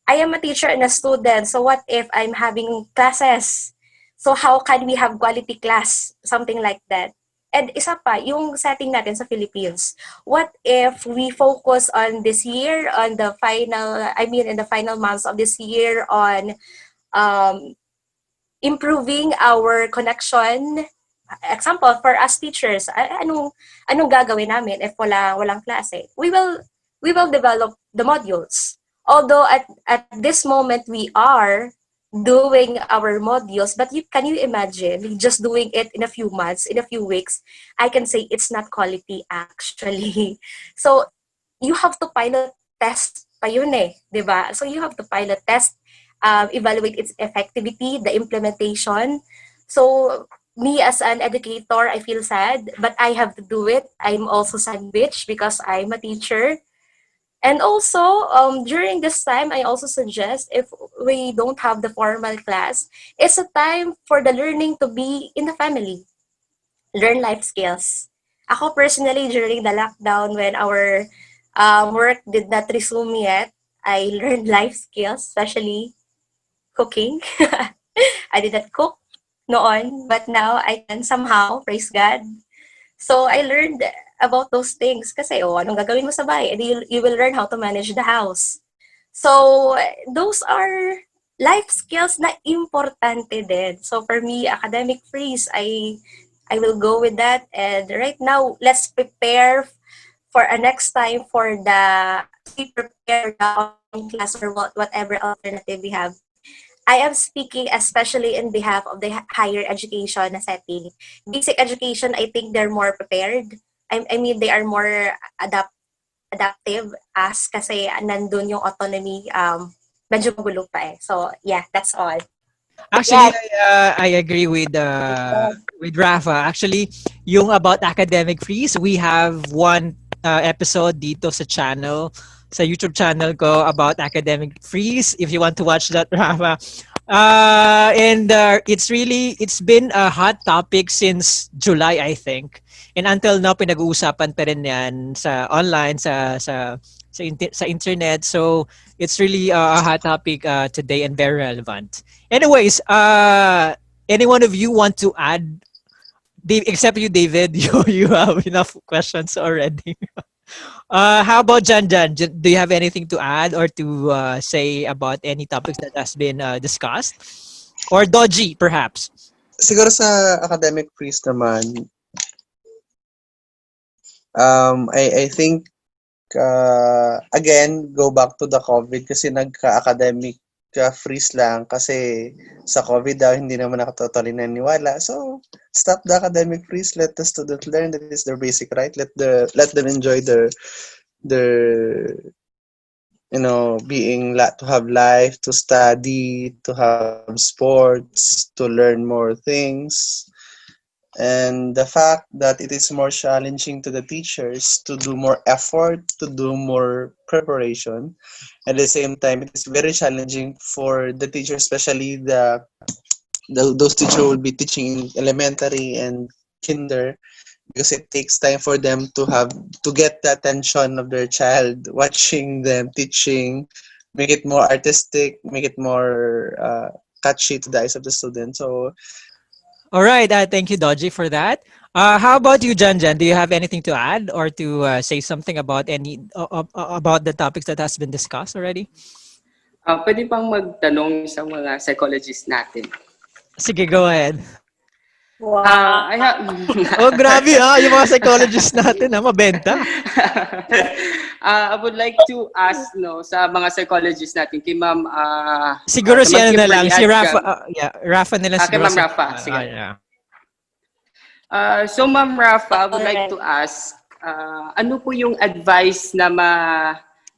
I am a teacher and a student, so what if I'm having classes? So how can we have quality class? Something like that. And isa pa, yung setting natin sa Philippines. What if we focus on this year, on the final, in the final months of this year on improving our connection. Example, for us teachers, anong gagawin namin if walang klase? We will develop the modules. Although at this moment we are doing our modules, but can you imagine just doing it in a few months, in a few weeks? I can say it's not quality actually. So you have to pilot test pa yun eh, di ba? So you have to pilot test, evaluate its effectivity, the implementation. So me as an educator, I feel sad, but I have to do it. I'm also sandwiched because I'm a teacher. And also, during this time, I also suggest if we don't have the formal class, it's a time for the learning to be in the family. Learn life skills. Ako personally, during the lockdown, when our work did not resume yet, I learned life skills, especially cooking. I did not cook noon, but now I can somehow, praise God. So I learned about those things kasi anong gagawin mo sa bahay? And you will learn how to manage the house. So those are life skills na importante din. So for me, academic freeze, I will go with that. And right now, let's prepare for a next time for be prepared the online class or whatever alternative we have. I am speaking especially in behalf of the higher education na setting. Basic education, I think they're more prepared. They are more adaptive as kasi nandun yung autonomy, medyo magulo pa eh. So, yeah, that's all. Actually, I agree with Raphah. Actually, yung about academic freeze, we have one episode dito sa channel, sa YouTube channel ko about academic freeze. If you want to watch that, Raphah. And it's been a hot topic since July, I think. And until now, pinag-uusapan pa rin yan sa online, sa internet. So it's really a hot topic today and very relevant. Anyways, any one of you want to add? Except you, David, you have enough questions already. How about Jan? Do you have anything to add or to say about any topics that has been discussed? Or Dojie, perhaps? Siguro sa academic freeze naman, I think, again, go back to the COVID kasi nagka-academic freeze lang kasi sa COVID daw hindi naman ako totally naniwala. So, stop the academic freeze. Let the student learn. That is their basic right. Let them enjoy their to have life, to study, to have sports, to learn more things. And the fact that it is more challenging to the teachers to do more effort, to do more preparation. At the same time, it is very challenging for the teachers, especially those teachers who will be teaching in elementary and kinder, because it takes time for them to get the attention of their child, watching them teaching, make it more artistic, make it more catchy to the eyes of the student. So All right. Thank you, Dojie, for that. How about you, Janjan? Do you have anything to add or to say something about about the topics that has been discussed already? Pwede pang magtanong sa mga psychologists natin. Sige, go ahead. I have Oh, grabe yung mga psychologists natin mabenta. I would like to ask sa mga psychologists natin kay Ma'am Siguro sa si Ma'am ano na lang, Kimberly si at Rafa, yeah, Rafa na lang kay siguro. Ma'am Rafa, sige. Yeah. So Ma'am Rafa, I would like to ask ano po yung advice na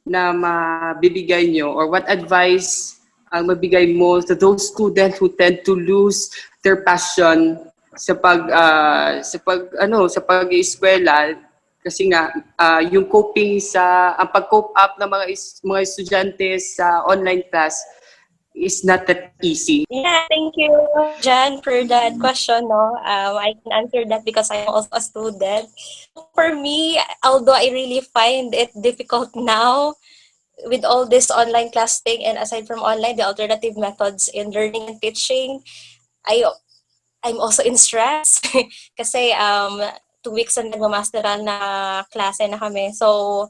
mabibigay nyo, or what advice ang mabigay mo to those students who tend to lose their passion sa pag-eskwela, kasi nga yung ang pag-cope up ng mga estudyante sa online class is not that easy. Yeah, thank you, Jan, for that question. No, I can answer that because I'm also a student. For me, although I really find it difficult now with all this online class thing, and aside from online, the alternative methods in learning and teaching, I'm also in stress kasi 2 weeks na nagmamasteral na klase na kami. So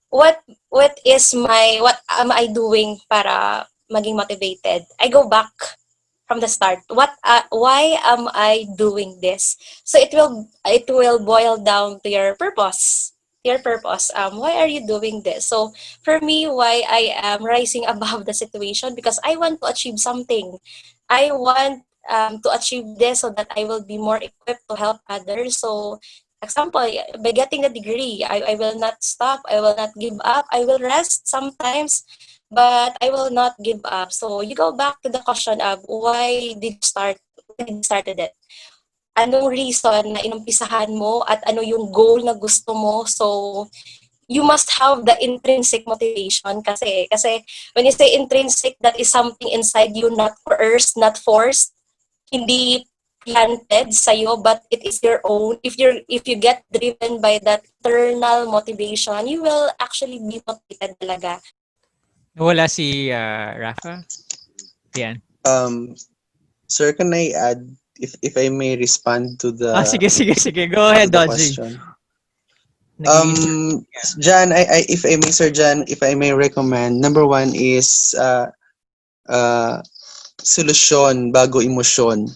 what am I doing para maging motivated? I go back from the start. Why am I doing this? So it will boil down to your purpose. Why are you doing this? So for me, why I am rising above the situation, because I want to achieve something. I want to achieve this so that I will be more equipped to help others. So example, by getting a degree, I will not stop, I will not give up, I will rest sometimes, but I will not give up. So you go back to the question of why did you started it? Anong reason na inumpisahan mo at ano yung goal na gusto mo? So you must have the intrinsic motivation kasi when you say intrinsic, that is something inside you, not coerced, not forced, hindi planted sa'yo, but it is your own. If you get driven by that internal motivation, you will actually be motivated talaga. Wala si Rafa. Yan. Sir, can I add, if I may respond to the Sige. Go ahead, the Dojie. question? Jan, if I may, Sir Jan, if I may recommend, number one is solusyon bago emosyon.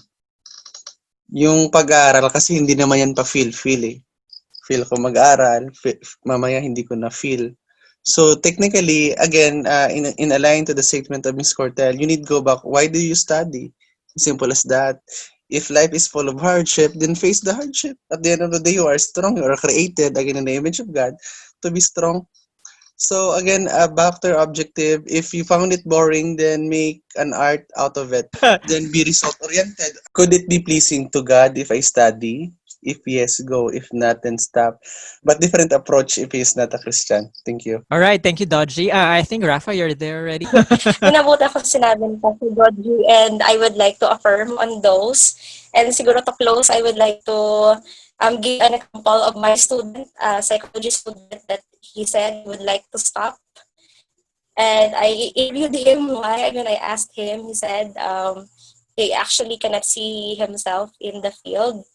Yung pag-aaral, kasi hindi naman yan pa feel eh. Feel ko mag-aral, mamaya hindi ko na feel. So technically, again, in align to the statement of Ms. Cortel, you need go back. Why do you study? Simple as that. If life is full of hardship, then face the hardship. At the end of the day, you are strong. You are created, again, in the image of God, to be strong. So again, back to our objective. If you found it boring, then make an art out of it. Then be result-oriented. Could it be pleasing to God if I study? If yes, go. If not, then stop. But different approach if he is not a Christian. Thank you. All right, thank you, Dojie. I think Rafa, you're there already. Minabuti ako sinabi ni Pastor Dojie, and I would like to affirm on those. And siguro to close, I would like to give an example of my student, psychology student, that he said he would like to stop. And I interviewed him why. When I asked him, he said he actually cannot see himself in the field.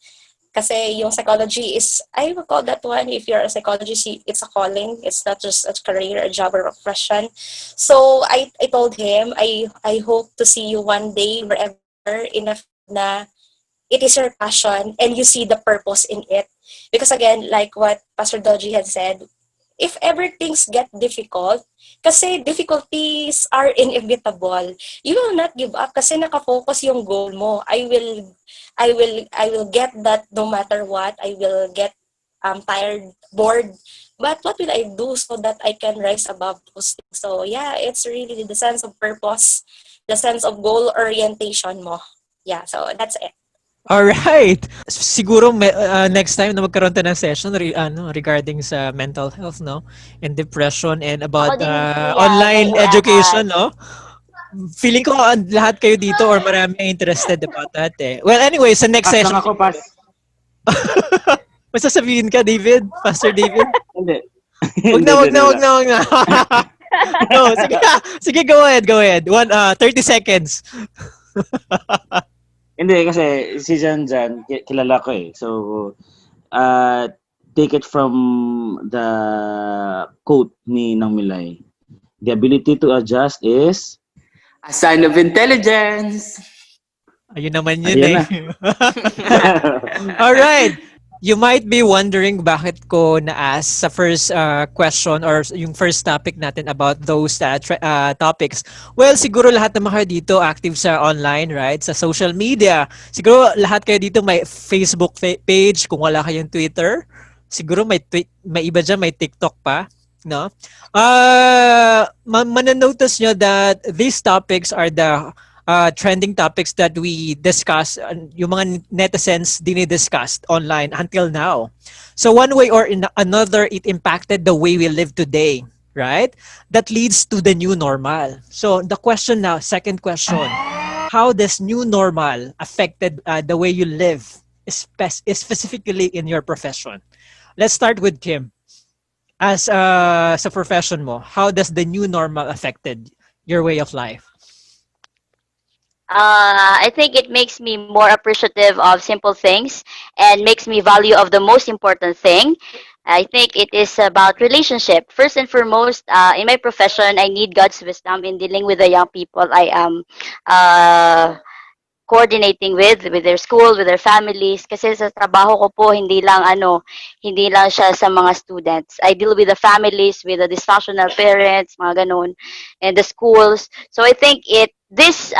Kasi yung psychology is, I would call that one, if you're a psychologist, it's a calling. It's not just a career, a job, or a profession. So I told him, I hope to see you one day wherever in a field na it is your passion and you see the purpose in it. Because again, like what Pastor Dojie had said, if ever things get difficult, kasi difficulties are inevitable, you will not give up kasi nakafocus yung goal mo. I will get that no matter what. I will get tired, bored. But what will I do so that I can rise above those things? So yeah, it's really the sense of purpose, the sense of goal orientation mo. Yeah, so that's it. All right. Siguro next time na magkaroon tayo ng session regarding sa mental health, no? And depression and about online education, no? Feeling ko lahat kayo dito or marami ang interested about that eh. Well, anyway, sa next Pass session. lang ako, pass. May sasabihin ka, David? Pastor David? Hindi. Wag na. No, sige, go ahead. 30 seconds. Hindi, kasi si Jan, kilala ko eh. So, uh, take it from the quote ni Nang Milay. The ability to adjust is, A sign of intelligence. Ayun naman yun ayan eh. na. Alright. You might be wondering bakit ko na-ask sa first question or yung first topic natin about those topics. Well, siguro lahat naman kayo dito active sa online, right? Sa social media. Siguro lahat kayo dito may Facebook page kung wala kayong Twitter. Siguro may iba dyan, may TikTok pa. No? Mananotice nyo that these topics are the trending topics that we discuss, yung mga netizens dinidiscuss online until now. So one way or another, it impacted the way we live today, right? That leads to the new normal. So the question now, second question, how does new normal affected the way you live, specifically in your profession? Let's start with Kim. As sa profession mo, how does the new normal affected your way of life? I think it makes me more appreciative of simple things and makes me value of the most important thing. I think it is about relationship. First and foremost, in my profession, I need God's wisdom in dealing with the young people I am coordinating with their school, with their families. Kasi sa trabaho ko po, hindi lang siya sa mga students. I deal with the families, with the dysfunctional parents, mga ganun, and the schools. So I think this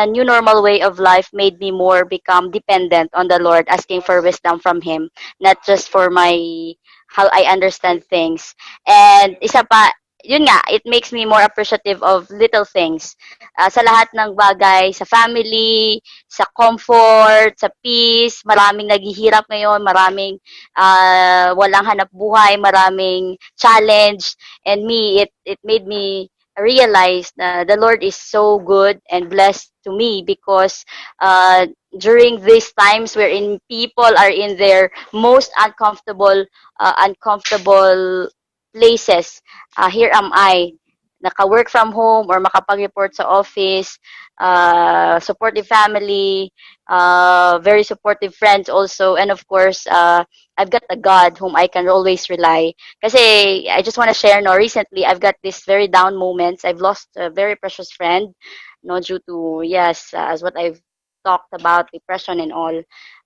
new normal way of life made me more become dependent on the Lord, asking for wisdom from Him, not just for my how I understand things. And isa pa, yun nga, it makes me more appreciative of little things. Sa lahat ng bagay, sa family, sa comfort, sa peace, maraming naghihirap ngayon, maraming walang hanap buhay, maraming challenge. And it made me realize na the Lord is so good and blessed to me because during these times wherein people are in their most uncomfortable places, here am I, naka-work from home or makapag-report sa office, supportive family, very supportive friends also, and of course, I've got a God whom I can always rely. Kasi I just want to share, no, recently I've got this very down moments. I've lost a very precious friend, no, due to, yes, as what I've talked about, depression and all.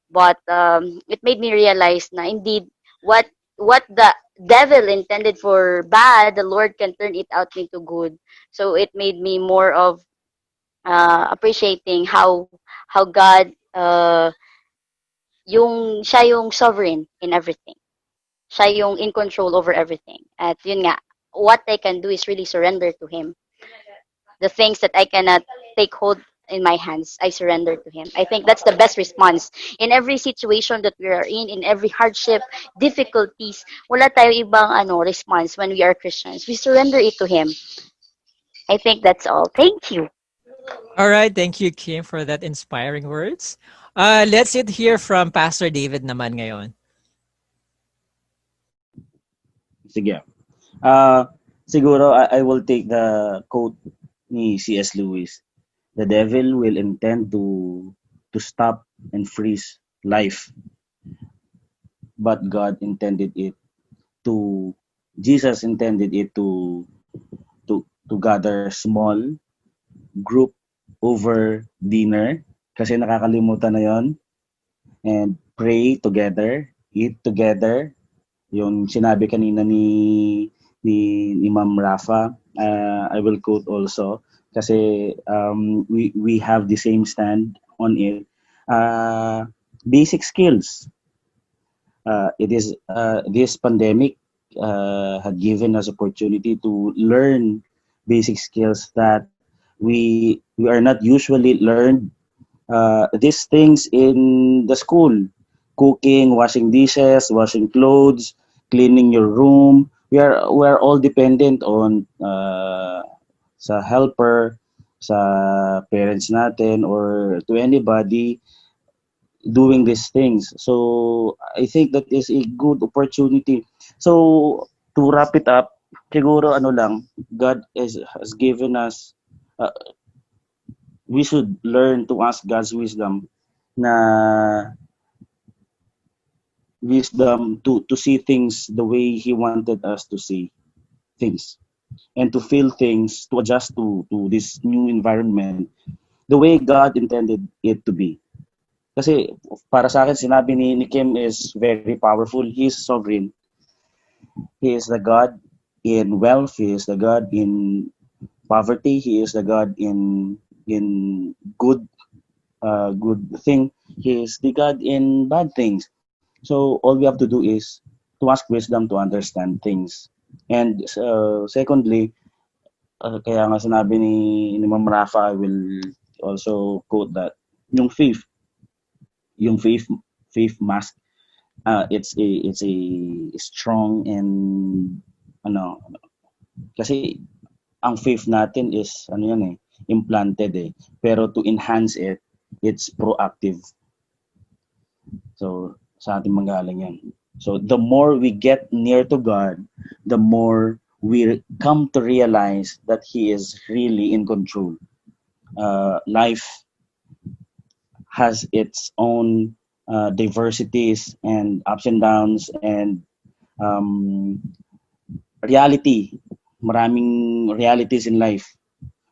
But it made me realize na indeed what the devil intended for bad, the Lord can turn it out into good. So it made me more of appreciating how God siya yung sovereign in everything. Siya yung in control over everything. At yun nga, what I can do is really surrender to Him. The things that I cannot take hold in my hands, I surrender to Him. I think that's the best response. In every situation that we are in every hardship, difficulties, wala tayo ibang response when we are Christians. We surrender it to Him. I think that's all. Thank you. All right, thank you, Kim, for that inspiring words. Let's hear from Pastor David naman ngayon. Sige. Siguro, I will take the quote ni C.S. Lewis. The devil will intend to stop and freeze life, but Jesus intended it to gather small group over dinner, kasi nakakalimutan na yon, and pray together, eat together. Yung sinabi kanina ni Ma'am Raphah, I will quote also kasi we have the same stand on it. Basic skills. This pandemic had given us opportunity to learn basic skills that we are not usually learned these things in the school. Cooking, washing dishes, washing clothes, cleaning your room. We are all dependent on sa helper, sa parents natin, or to anybody doing these things. So I think that is a good opportunity. So to wrap it up, siguro God has given us we should learn to ask God's wisdom na to see things the way He wanted us to see things, and to feel things, to adjust to this new environment the way God intended it to be. Kasi para sa akin, sinabi ni Kim is very powerful. He is sovereign. He is the God in wealth. He is the God in poverty. He is the God in good thing. He is the God in bad things. So all we have to do is to ask wisdom to understand things. And secondly, kaya nga sinabi ni Ma'am Rafa, I will also quote that yung faith mask, it's a strong and ano, kasi ang faith natin is ano yan implanted pero to enhance it, it's proactive. So sa ating manggaling yan. So the more we get near to God, the more we come to realize that He is really in control. Life has its own diversities and ups and downs and reality. Maraming realities in life.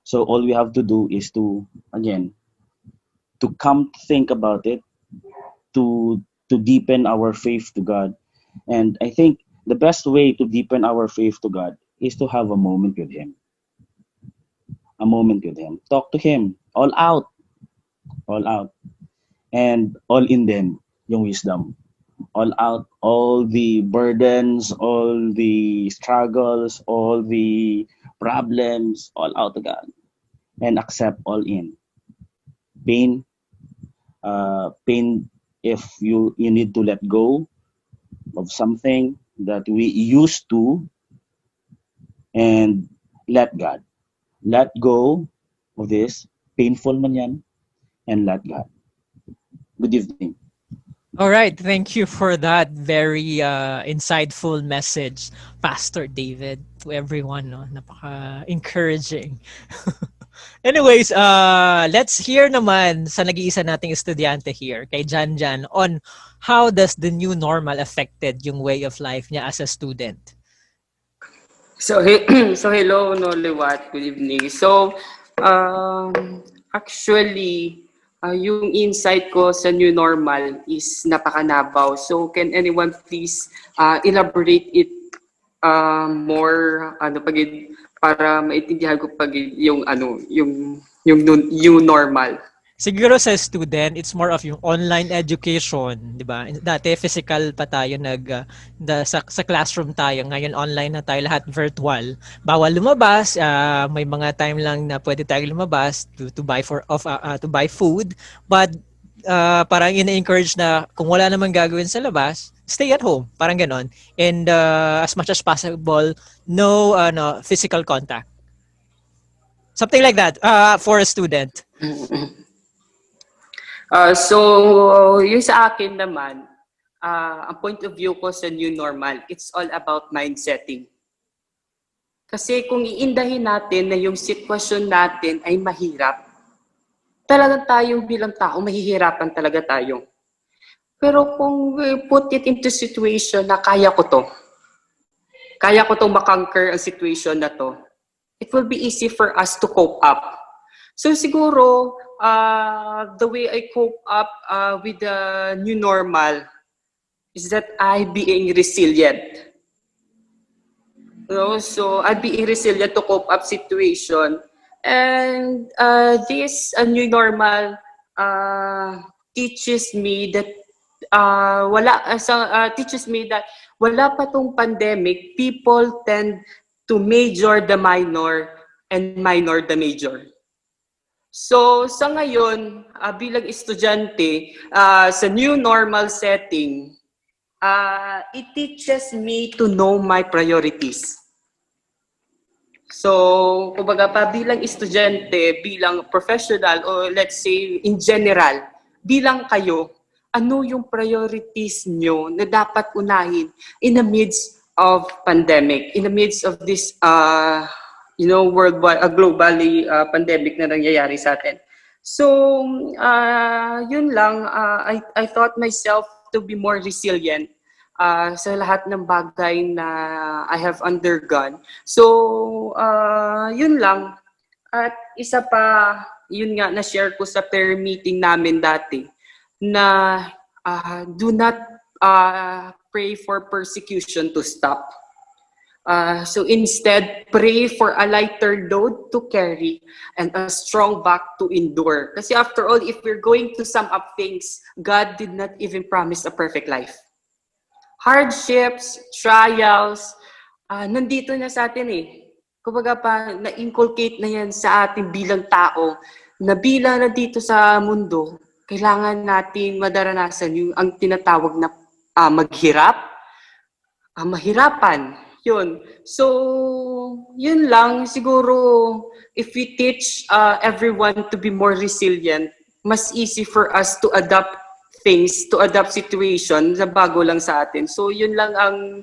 So all we have to do is to, again, to come to think about it, to deepen our faith to God. And I think the best way to deepen our faith to God is to have a moment with Him. A moment with Him. Talk to Him. All out. All out. And all in them, yung wisdom. All out, all the burdens, all the struggles, all the problems, all out to God. And accept all in. Pain, pain if you need to let go of something that we used to, and let God. Let go of this, painful man yan, and let God. Good evening. All right, thank you for that very insightful message, Pastor David, to everyone. No? Napaka-encouraging. Anyways, let's hear naman sa nag-iisa nating estudyante here, kay Jan Jan, on how does the new normal affected yung way of life niya as a student? So, so hello, Noliwat. Good evening. So, actually, yung insight ko sa new normal is napakanabaw. So, can anyone please elaborate it more para maintindihan ko yung new normal. Siguro sa student, it's more of yung online education, 'di ba? Dati physical pa tayo sa classroom tayo, ngayon online na tayo, lahat virtual. Bawal lumabas, may mga time lang na pwede tayo lumabas to buy food, but parang ina-encourage na kung wala namang gagawin sa labas, stay at home, parang ganon. And as much as possible, no physical contact. Something like that for a student. So, yung sa akin naman, ang point of view ko sa new normal, it's all about mind setting. Kasi kung iindahin natin na yung sitwasyon natin ay mahirap, talagang tayong bilang tao, mahihirapan talaga tayo. Pero kung we put it into situation na kaya ko to makonquer ang situation na to, it will be easy for us to cope up. So siguro, the way I cope up with the new normal is that I being resilient. So I being resilient to cope up situation, and this new normal teaches me that wala pa tong pandemic, people tend to major the minor and minor the major. So, sa ngayon, bilang estudyante, sa new normal setting, it teaches me to know my priorities. So, kumbaga pa bilang estudyante, bilang professional, or let's say in general, bilang kayo, ano yung priorities nyo na dapat unahin in the midst of pandemic, in the midst of this worldwide, globally pandemic na nangyayari sa atin. So, yun lang, I thought myself to be more resilient sa lahat ng bagay na I have undergone. So, yun lang. At isa pa, yun nga, na-share ko sa prayer meeting namin dati, na do not pray for persecution to stop. So instead, pray for a lighter load to carry and a strong back to endure. Kasi after all, if we're going to sum up things, God did not even promise a perfect life. Hardships, trials, nandito na sa atin eh. Kumbaga pa, na-inculcate na yan sa atin bilang tao, na bilang nandito sa mundo, kailangan natin madaranasan yung ang tinatawag na maghirap, mahirapan. Yun. So, yun lang. Siguro, if we teach everyone to be more resilient, mas easy for us to adapt things, to adapt situation na bago lang sa atin. So, yun lang ang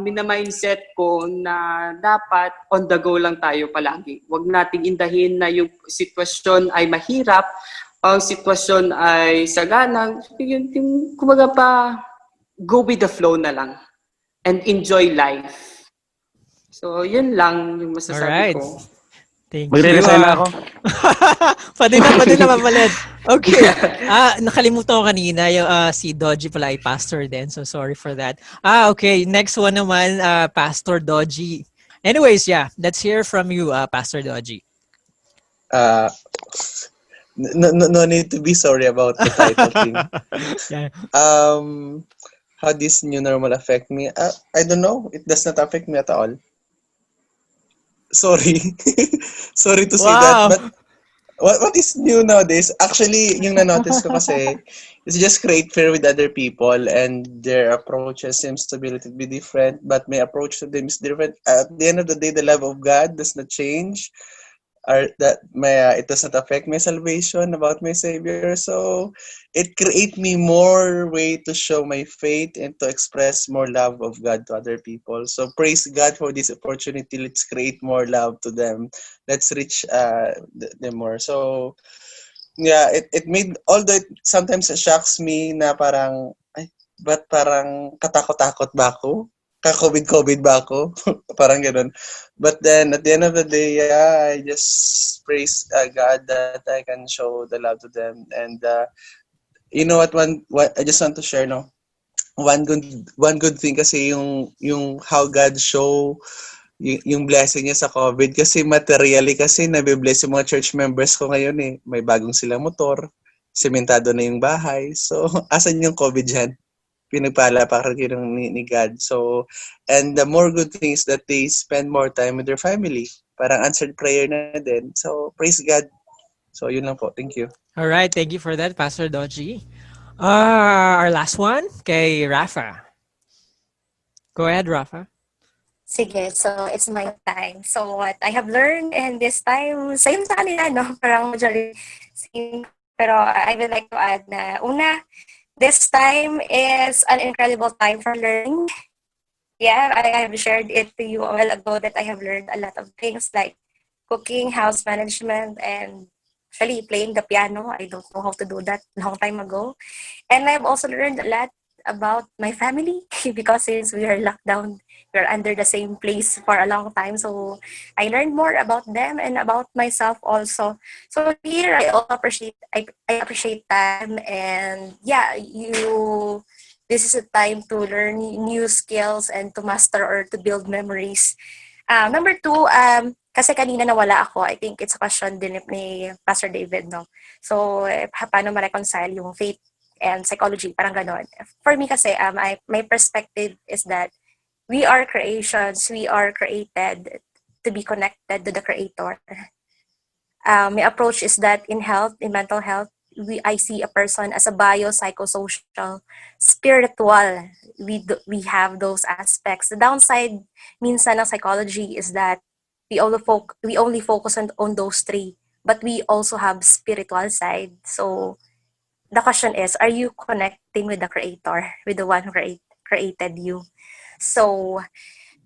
mina-mindset ko na dapat on the go lang tayo palagi. Huwag nating indahin na yung sitwasyon ay mahirap, ang sitwasyon ay saganang. Yung kumaga pa, go with the flow na lang and enjoy life. So, yun lang yung masasabi Alright. ko. Thank you. Magre-resign na ako. pwede na mapalit. Okay. Nakalimutan ko kanina yung si Dojie pala ay pastor din. So sorry for that. Okay. Next one naman, Pastor Dojie. Anyways, yeah. Let's hear from you, Pastor Dojie. No need to be sorry about the title thing. Yeah. How this new normal affect me? I don't know. It does not affect me at all. Sorry. Sorry to say that. But what is new nowadays? Actually, yung na-notice ko kasi, is just create fear with other people and their approaches seems to be a little bit different, but my approach to them is different. At the end of the day, the love of God does not change. Or that it does not affect my salvation about my Savior. So it create me more way to show my faith and to express more love of God to other people. So praise God for this opportunity. Let's create more love to them. Let's reach them more. So yeah, it made, although it sometimes shocks me na parang, ay, ba't parang katakot-takot ba ako? Ka-COVID ba ako? Parang ganun. But then, at the end of the day, yeah, I just praise God that I can show the love to them. And you know what I just want to share, no? One good thing kasi yung how God show yung blessing niya sa COVID, kasi materially kasi nabibless yung mga church members ko ngayon eh. May bagong silang motor, sementado na yung bahay. So, asan yung COVID dyan? Pinagpala pa rin ni God. So, and the more good things that they spend more time with their family. Parang answered prayer na din. So, praise God. So, yun lang po. Thank you. All right. Thank you for that, Pastor Dojie. Our last one, kay Raphah. Go ahead, Raphah. Sige, so it's my time. So what I have learned in this time, same sa kanila, no? Parang majority same. Pero I would like to add na, una, this time is an incredible time for learning. Yeah, I have shared it to you a while ago that I have learned a lot of things like cooking, house management, and actually playing the piano. I don't know how to do that long time ago. And I've also learned a lot about my family because since we are locked down, we're under the same place for a long time. So I learned more about them and about myself also. So here I also I appreciate time, and yeah, this is a time to learn new skills and to master or to build memories. Number two, kasi kanina nawala ako, I think it's a question din ni Pastor David, no? So, paano ma-reconcile yung faith and psychology, parang ganon. For me kasi, my perspective is that we are creations, we are created to be connected to the Creator. My approach is that in health, in mental health, I see a person as a biopsychosocial, spiritual. We have those aspects. The downside minsan ng psychology is that we only focus on those three, but we also have spiritual side. So the question is, are you connecting with the Creator, with the one who created you? So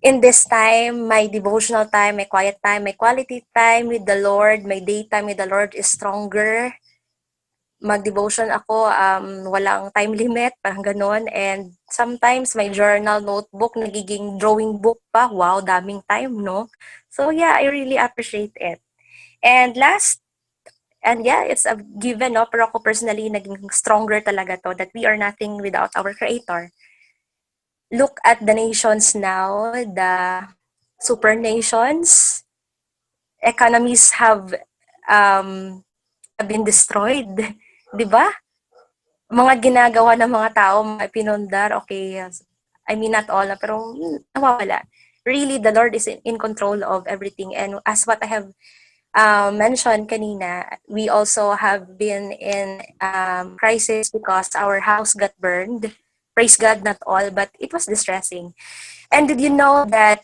in this time, my devotional time, my quiet time, my quality time with the Lord, my daytime with the Lord is stronger. Mag-devotion ako, walang time limit, parang gano'n. And sometimes my journal notebook nagiging drawing book pa. Wow, daming time, no? So yeah, I really appreciate it. And last, and yeah, it's a given, no? Pero ako personally, naging stronger talaga to, that we are nothing without our Creator. Look at the nations now, the super nations, economies um, have been destroyed. Di ba? Mga ginagawa ng mga tao, mga pinundar, okay, I mean not all, pero nawawala. Really, the Lord is in control of everything. And as what I have mentioned kanina, we also have been in crisis because our house got burned. Praise God, not all, but it was distressing. And did you know that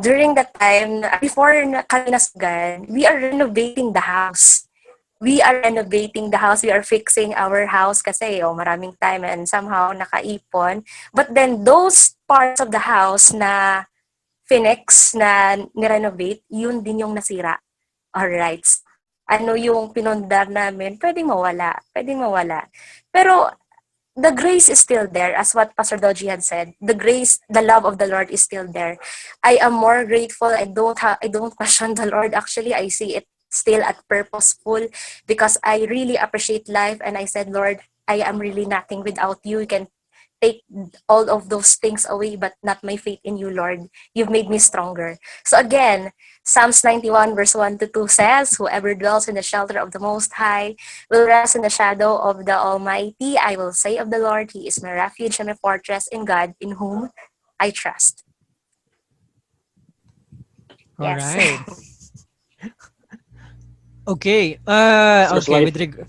during that time, before kami nasugan, we are renovating the house. We are renovating the house. We are fixing our house kasi maraming time and somehow nakaipon. But then those parts of the house na Phoenix na nirenovate, yun din yung nasira. Alright. Ano yung pinundar namin, pwedeng mawala. Pwedeng mawala. Pero the grace is still there, as what Pastor Dojie had said. The grace, the love of the Lord is still there. I am more grateful. I don't question the Lord. Actually, I see it still at purposeful because I really appreciate life. And I said, Lord, I am really nothing without you. You can take all of those things away, but not my faith in you, Lord. You've made me stronger. So again, Psalms 91 verse 1 to 2 says, whoever dwells in the shelter of the Most High will rest in the shadow of the Almighty. I will say of the Lord, He is my refuge and my fortress, in God in whom I trust. All Yes. right. Okay. Pastor's Okay, wife. with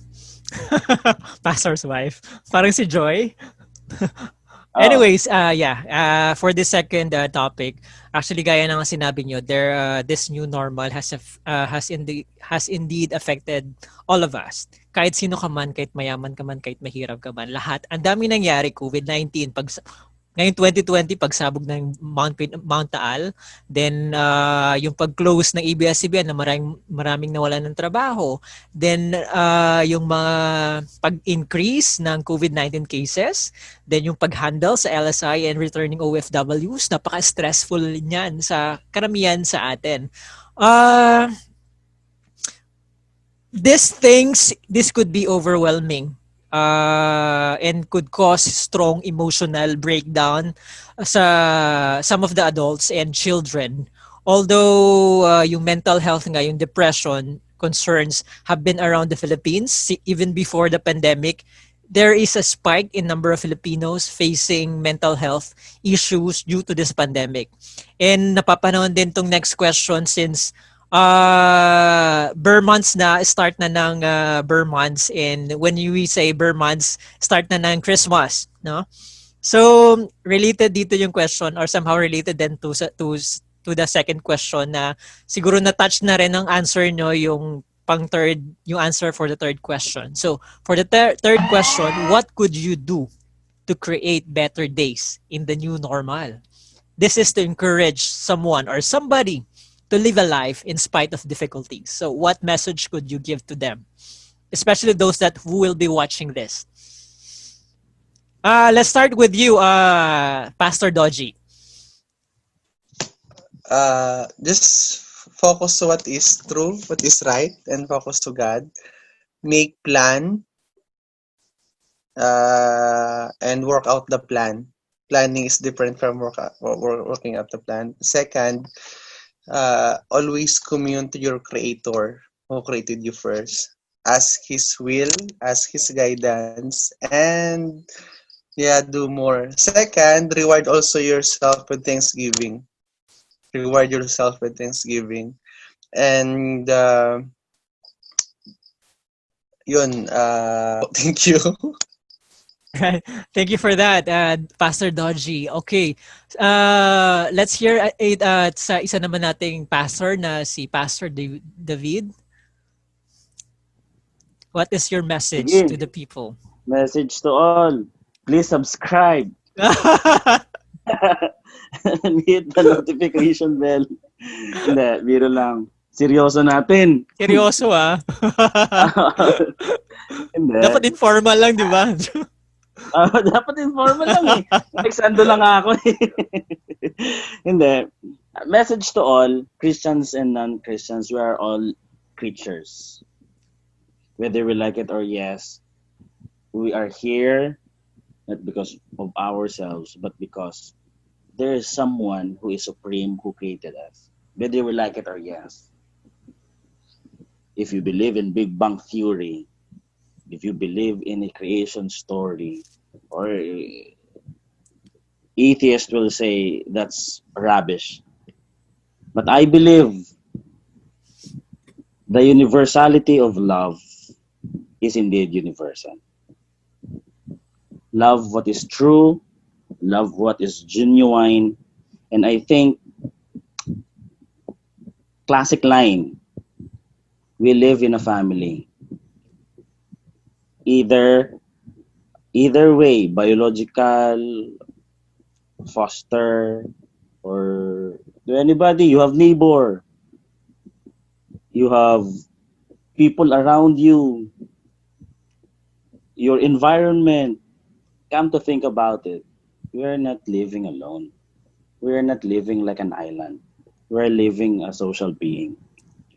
Pastor's wife. Parang si Joy. Oo. Anyways, yeah, for the second topic, actually gaya ng sinabi nyo, this new normal has indeed affected all of us. Kahit sino ka man, kahit mayaman ka man, kahit mahirap ka man, lahat. Ang dami nangyari, COVID-19, ngayong 2020 pagsabog ng Mount Taal, then yung pag-close ng ABS-CBN na maraming nawalan ng trabaho, then yung mga pag-increase ng COVID-19 cases, then yung pag-handle sa LSI and returning OFWs, napaka-stressful niyan sa karamihan sa atin. This could be overwhelming and could cause strong emotional breakdown sa some of the adults and children. Although yung mental health nga, yung depression concerns have been around the Philippines even before the pandemic, there is a spike in number of Filipinos facing mental health issues due to this pandemic. And napapanahon din tong next question since Burr months na, start na ng Burr months, and when we say Burr months, start na ng Christmas, no? So related dito yung question, or somehow related din to the second question, na siguro na touch na rin ang answer nyo yung yung answer for the third question. So for the third question, what could you do to create better days in the new normal? This is to encourage someone or somebody to live a life in spite of difficulties. So what message could you give to them? Especially those who will be watching this. Let's start with you, Pastor Dojie. Just focus to what is true, what is right, and focus to God. Make plan and work out the plan. Planning is different from working out the plan. Second, always commune to your Creator who created you first. Ask His will, ask His guidance, and do more. Second, reward also yourself with Thanksgiving. Reward yourself with Thanksgiving. And thank you. Thank you for that, Pastor Dojie. Okay, let's hear sa isa naman nating pastor na si Pastor David. What is your message to the people? Message to all. Please subscribe. hit the notification bell. Hindi, biro lang. Seryoso natin. Seryoso ah. Hindi. Dapat informal lang, di ba? Dapat informal lang eh. Nagsando lang ako eh. Hindi. Message to all, Christians and non-Christians, we are all creatures. Whether we like it or yes, we are here not because of ourselves, but because there is someone who is supreme who created us. Whether we like it or yes. If you believe in Big Bang Theory, if you believe in a creation story, or atheist will say that's rubbish. But I believe the universality of love is indeed universal. Love what is true, love what is genuine, and I think classic line, we live in a family. Either way, biological, foster, or to anybody, you have neighbor, you have people around you, your environment. Come to think about it, we are not living alone. We are not living like an island. We are living a social being.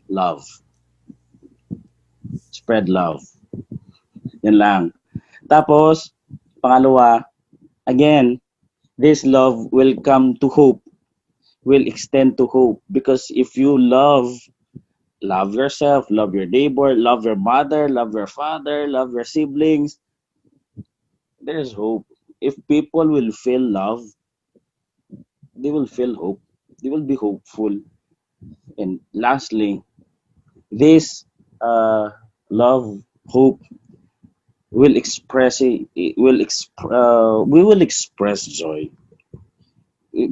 Love. Spread love. Yan lang. Tapos, pangalawa, again, this love will come to hope, will extend to hope. Because if you love yourself, love your neighbor, love your mother, love your father, love your siblings, there is hope. If people will feel love, they will feel hope. They will be hopeful. And lastly, this love, hope will express we will express joy,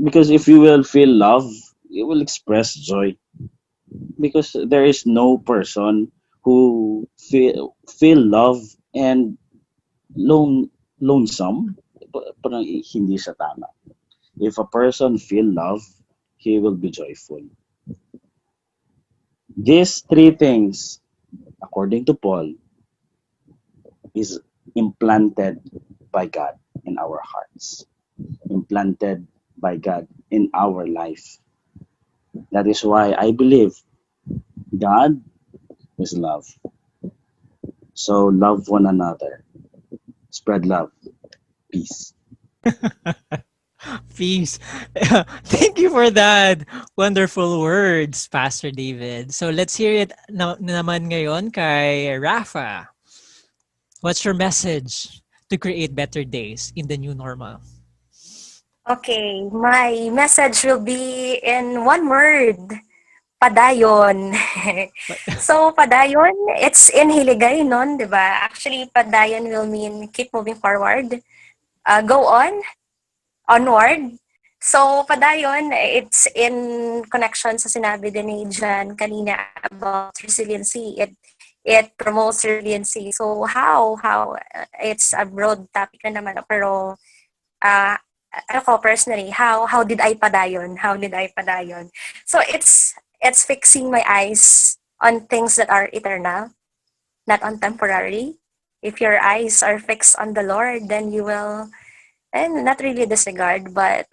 because if you will feel love, you will express joy, because there is no person who feel love and lonesome. Parang hindi siya tama. If a person feel love, he will be joyful. These three things, according to Paul, is implanted by God in our hearts, implanted by God in our life. That is why I believe God is love. So love one another. Spread love. Peace. Peace. Thank you for that. Wonderful words, Pastor David. So let's hear it naman ngayon kay Raphah. What's your message to create better days in the new normal? Okay, my message will be in one word. Padayon. So, padayon, it's in Hiligay nun, di ba? Actually, padayon will mean keep moving forward. Go on, onward. So, padayon, it's in connection sa sinabi din ni Jan kanina about resiliency. It promotes resiliency. So, how? It's a broad topic na naman. Pero, ako personally, how did I padayon? How did I padayon? So, it's fixing my eyes on things that are eternal, not on temporary. If your eyes are fixed on the Lord, then you will, and not really disregard, but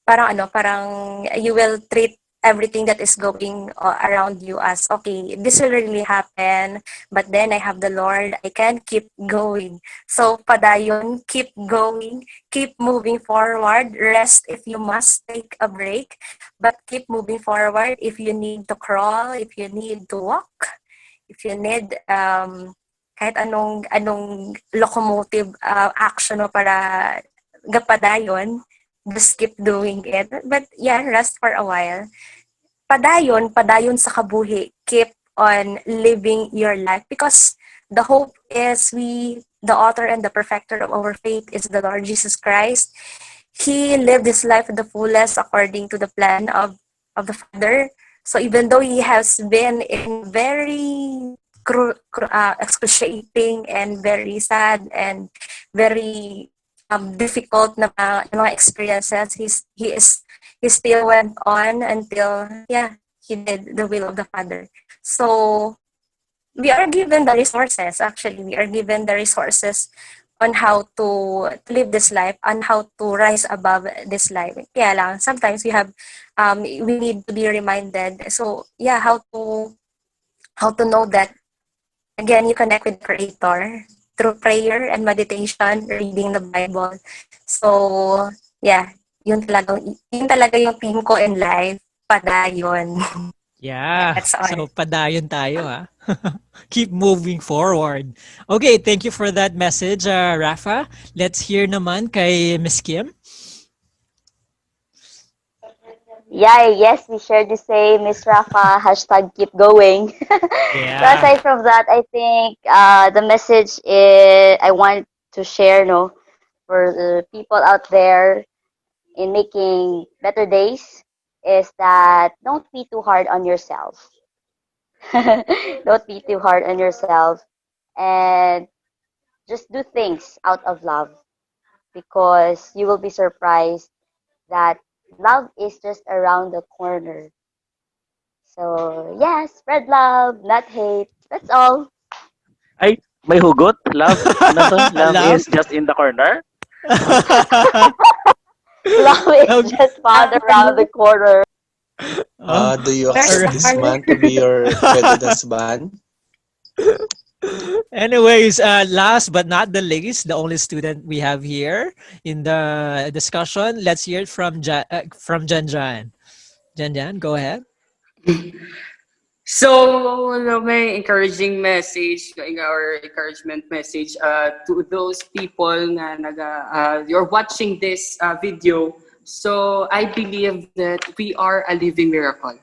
parang you will treat everything that is going around you as, okay, this will really happen, but then I have the Lord, I can keep going. So, padayon, keep going, keep moving forward, rest if you must take a break, but keep moving forward if you need to crawl, if you need to walk, if you need kahit anong locomotive action mo para gapadayon, just keep doing it. But yeah, rest for a while. Padayon sa kabuhi. Keep on living your life because the hope is the author and the perfecter of our faith is the Lord Jesus Christ. He lived his life to the fullest according to the plan of the Father. So even though he has been in very excruciating and very sad and very difficult na mga experiences, he still went on until he did the will of the Father. So we are given the resources. Actually, we are given the resources on how to live this life, on how to rise above this life. Kaya lang, sometimes we need to be reminded. So how to know that, again, you connect with the Creator through prayer and meditation, reading the Bible. So, yun talaga yung theme ko in life, padayon. Yeah. That's all. So, padayon tayo, ha? Keep moving forward. Okay, thank you for that message, Rafa. Let's hear naman kay Miss Kim. Yeah, yes, we share the same, Miss Rafa, hashtag keep going. So Yeah. aside from that, I think the message I want to share, no, for the people out there in making better days is that don't be too hard on yourself. Don't be too hard on yourself and just do things out of love because you will be surprised that love is just around the corner. So, yeah, spread love, not hate. That's all. Ay, may hugot? Love, ano to? Love Love? is just in the corner? Love is Okay. just found around the corner. Oh, Do you Where's accept the this alright. corner? man to be your wedded husband? Anyways, last but not the least, the only student we have here in the discussion. Let's hear it from Jan Jan. Jan Jan, go ahead. So, may encouraging message, our encouragement message to those people na you're watching this video. So, I believe that we are a living miracle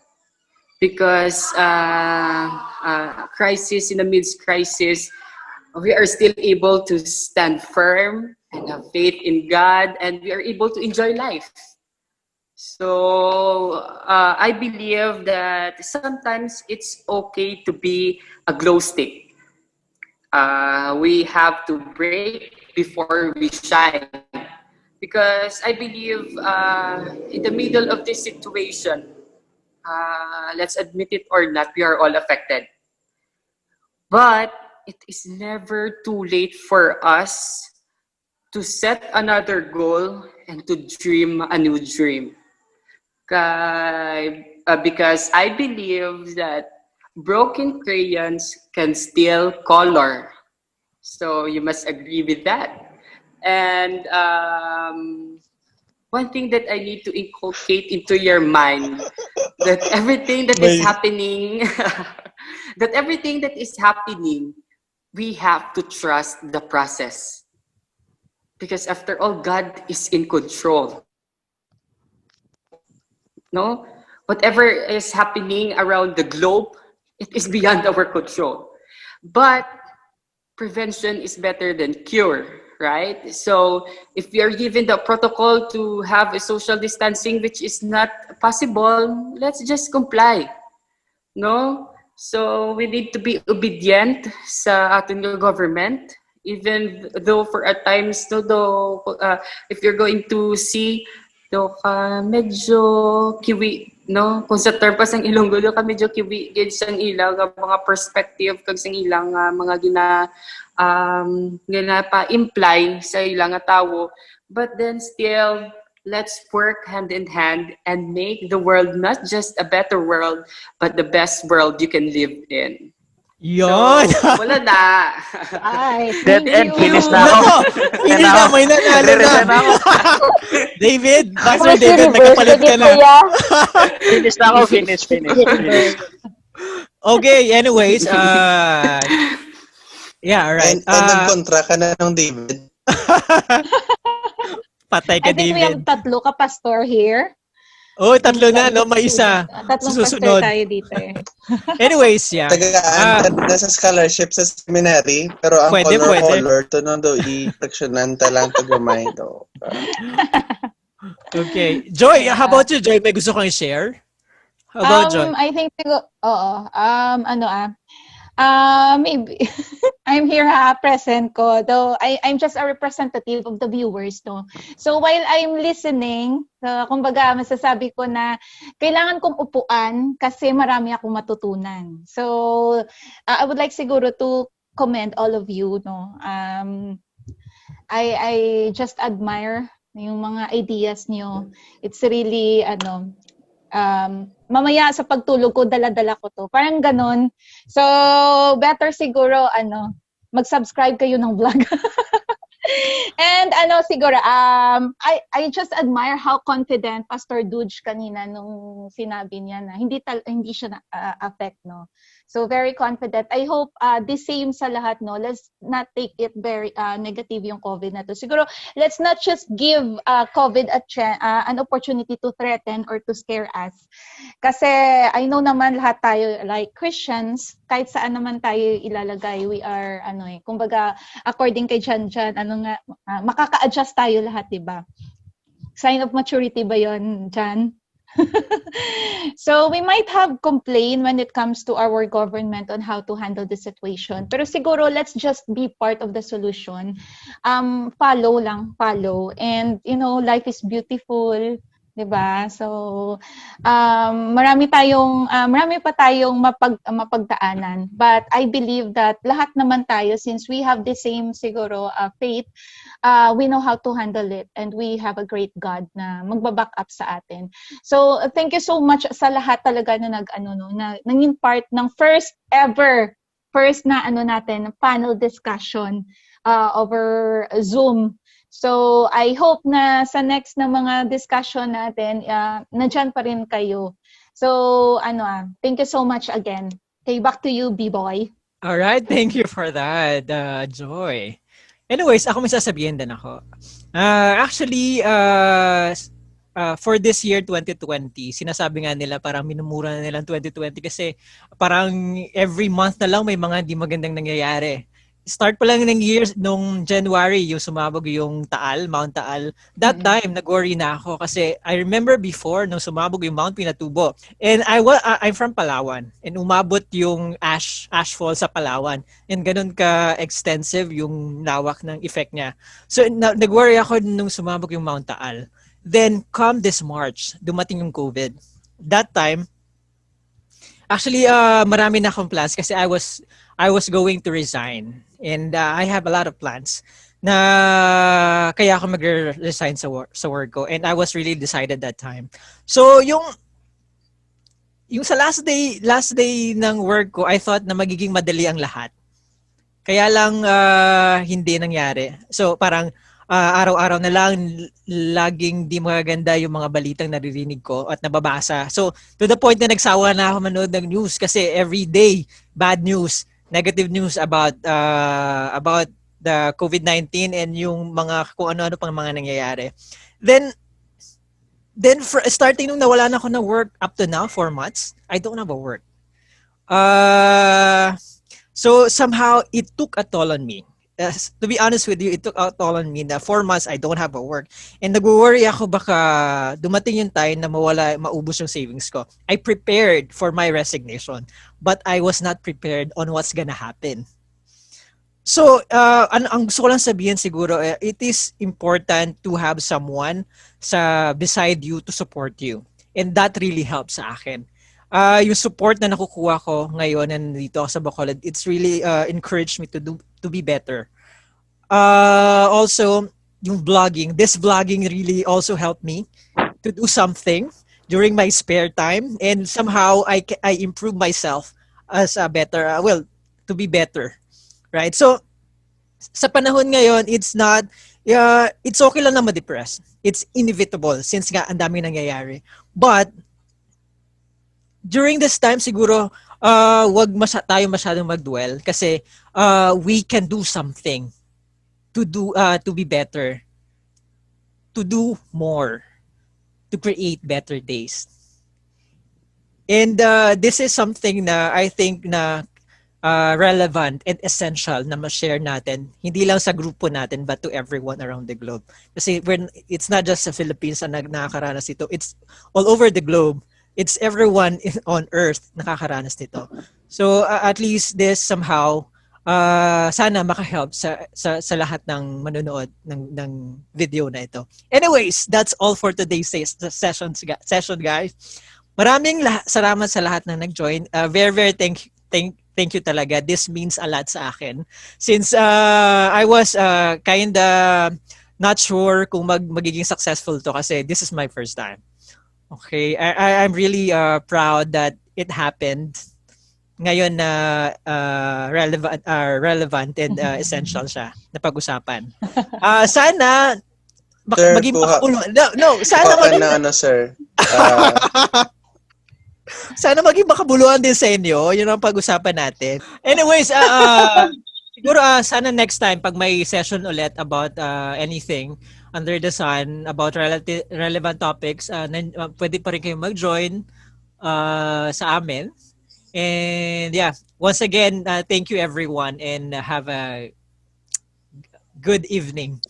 because crisis, in the midst crisis, we are still able to stand firm and have faith in God, and we are able to enjoy life. So I believe that sometimes it's okay to be a glow stick. We have to break before we shine. Because I believe in the middle of this situation, let's admit it or not, we are all affected. But it is never too late for us to set another goal and to dream a new dream. Because I believe that broken crayons can still color. So you must agree with that. And one thing that I need to inculcate into your mind that everything that is May happening, that everything that is happening, we have to trust the process. Because after all, God is in control. No? Whatever is happening around the globe, it is beyond our control. But prevention is better than cure, right? So if we are given the protocol to have a social distancing which is not possible, let's just comply. No? So we need to be obedient sa ating government, even though for at times, no, though, if you're going to see, do ka medyo kiwi, no? Kung sa terpas ang Ilonggo, do ka medyo kiwi, gid sang ilang mga perspective, kag sang ilang mga gina pa-imply sa ilang nga tawo. But then still, let's work hand in hand and make the world not just a better world, but the best world you can live in. Yon. So, wala na. Ay, Dead thank end, you. finish na ako. Nako, finish na, may nanalo na. Nagre-resign na ako. David, Master Miss David, may Universe, kapalit lagi ka po na. ya. Finish na ako, finish. Okay, anyways, yeah, alright. And nagkontra ka na ng David. Patay ka, I think we have David. tatlo ka pastor here. Oh, tatlo na, no? May isa. Tatlong pastor Susunod. tayo dito eh. Anyways, yeah. Tagaan ka na sa scholarship sa seminary, pero ang Pwede. color to no do i-fractionan ta lang to gamay to. Okay. Joy, how about you, Joy? May gusto kang i-share? How about Joy? I think maybe I'm here ha, present ko. Though I'm just a representative of the viewers, no. So while I'm listening, kumbaga masasabi ko na kailangan kong upuan kasi marami akong matutunan. So I would like siguro to commend all of you, no. I just admire yung mga ideas niyo. It's really mamaya sa pagtulog ko, dala-dala ko to. Parang ganun. So, better siguro, mag-subscribe kayo ng vlog. And siguro, I just admire how confident Pastor Dojie kanina nung sinabi niya na hindi siya affect, no. So very confident. I hope the same sa lahat, no. Let's not take it very negative yung COVID na to. Siguro, let's not just give COVID an opportunity to threaten or to scare us. Kasi I know naman lahat tayo, like Christians, kahit saan naman tayo ilalagay, we are kumbaga according kay Jan, makaka-adjust tayo lahat, 'di ba? Sign of maturity ba 'yon, Jan? So we might have complaint when it comes to our government on how to handle the situation. Pero siguro let's just be part of the solution. Follow. And life is beautiful. 'Di ba? So marami pa tayong mapagdaanan. But I believe that lahat naman tayo, since we have the same siguro faith, we know how to handle it, and we have a great God na magba-back up sa atin. So thank you so much sa lahat talaga na naging part ng first na natin panel discussion over Zoom. So, I hope na sa next na mga discussion natin, nandyan pa rin kayo. So, thank you so much again. Okay, back to you, B-Boy. All right, thank you for that, Joy. Anyways, ako may sasabihin din ako. Actually, for this year, 2020, sinasabi nga nila parang minumura na nilang 2020 kasi parang every month na lang may mga hindi magandang nangyayari. Start pa lang ng years nung January, yung sumabog yung Mount Taal. That time, nag-worry na ako kasi I remember before nung sumabog yung Mount Pinatubo. And I'm from Palawan. And umabot yung ashfall sa Palawan. And ganun ka-extensive yung lawak ng effect niya. So nag-worry ako nung sumabog yung Mount Taal. Then come this March, dumating yung COVID. That time, actually, marami na akong plans kasi I was going to resign. And I have a lot of plans na kaya ako mag-resign sa work ko. And I was really decided that time. So, yung sa last day ng work ko, I thought na magiging madali ang lahat. Kaya lang hindi nangyari. So, parang araw-araw na lang laging di magaganda yung mga balitang naririnig ko at nababasa. So, to the point na nagsawa na ako manood ng news kasi every day, bad news, negative news about the COVID-19 and yung mga kung ano-ano pang mga nangyayari. Then starting nung nawala na ako ng work up to now, 4 months, I don't have a work. So somehow it took a toll on me. To be honest with you, it took a toll on me na 4 months I don't have a work. And nag-worry ako baka dumating yung time na maubos yung savings ko. I prepared for my resignation, but I was not prepared on what's gonna happen. So, ang gusto ko lang sabihin siguro, it is important to have someone beside you to support you. And that really helps sa akin. Yung support na nakukuha ko ngayon na nandito ako sa Bacolod, it's really encouraged me to be better. Also, yung vlogging. This vlogging really also helped me to do something during my spare time, and somehow I improve myself as a better, to be better. Right? So, sa panahon ngayon, it's okay lang na ma-depress. It's inevitable since nga ang dami nangyayari. But, during this time siguro wag tayo masyadong magdwell kasi we can do something to be better, to do more, to create better days. And this is something na I think na relevant and essential na ma-share natin, hindi lang sa grupo natin but to everyone around the globe. Kasi it's not just sa Philippines na nakakaranas ito, it's all over the globe. It's everyone on earth nakakaranas nito. So at least this somehow sana maka-help sa lahat ng manonood ng video na ito. Anyways, that's all for today's session, guys. Maraming salamat sa lahat na nag-join. Very thank you talaga. This means a lot sa akin. Since I was kinda not sure kung magiging successful to kasi this is my first time. Okay, I'm really proud that it happened. Ngayon na relevant and essential siya na pag-usapan. Sana Sir, maging kuha, makabuluhan. No, sana kuha ka na ano, sir. sana maging makabuluhan din sa inyo. Yun ang pag-usapan natin. Anyways, siguro sana next time pag may session ulit about anything under the sun, about relevant topics, pwede pa rin kayong mag-join sa amin. And yeah, once again, thank you everyone and have a good evening.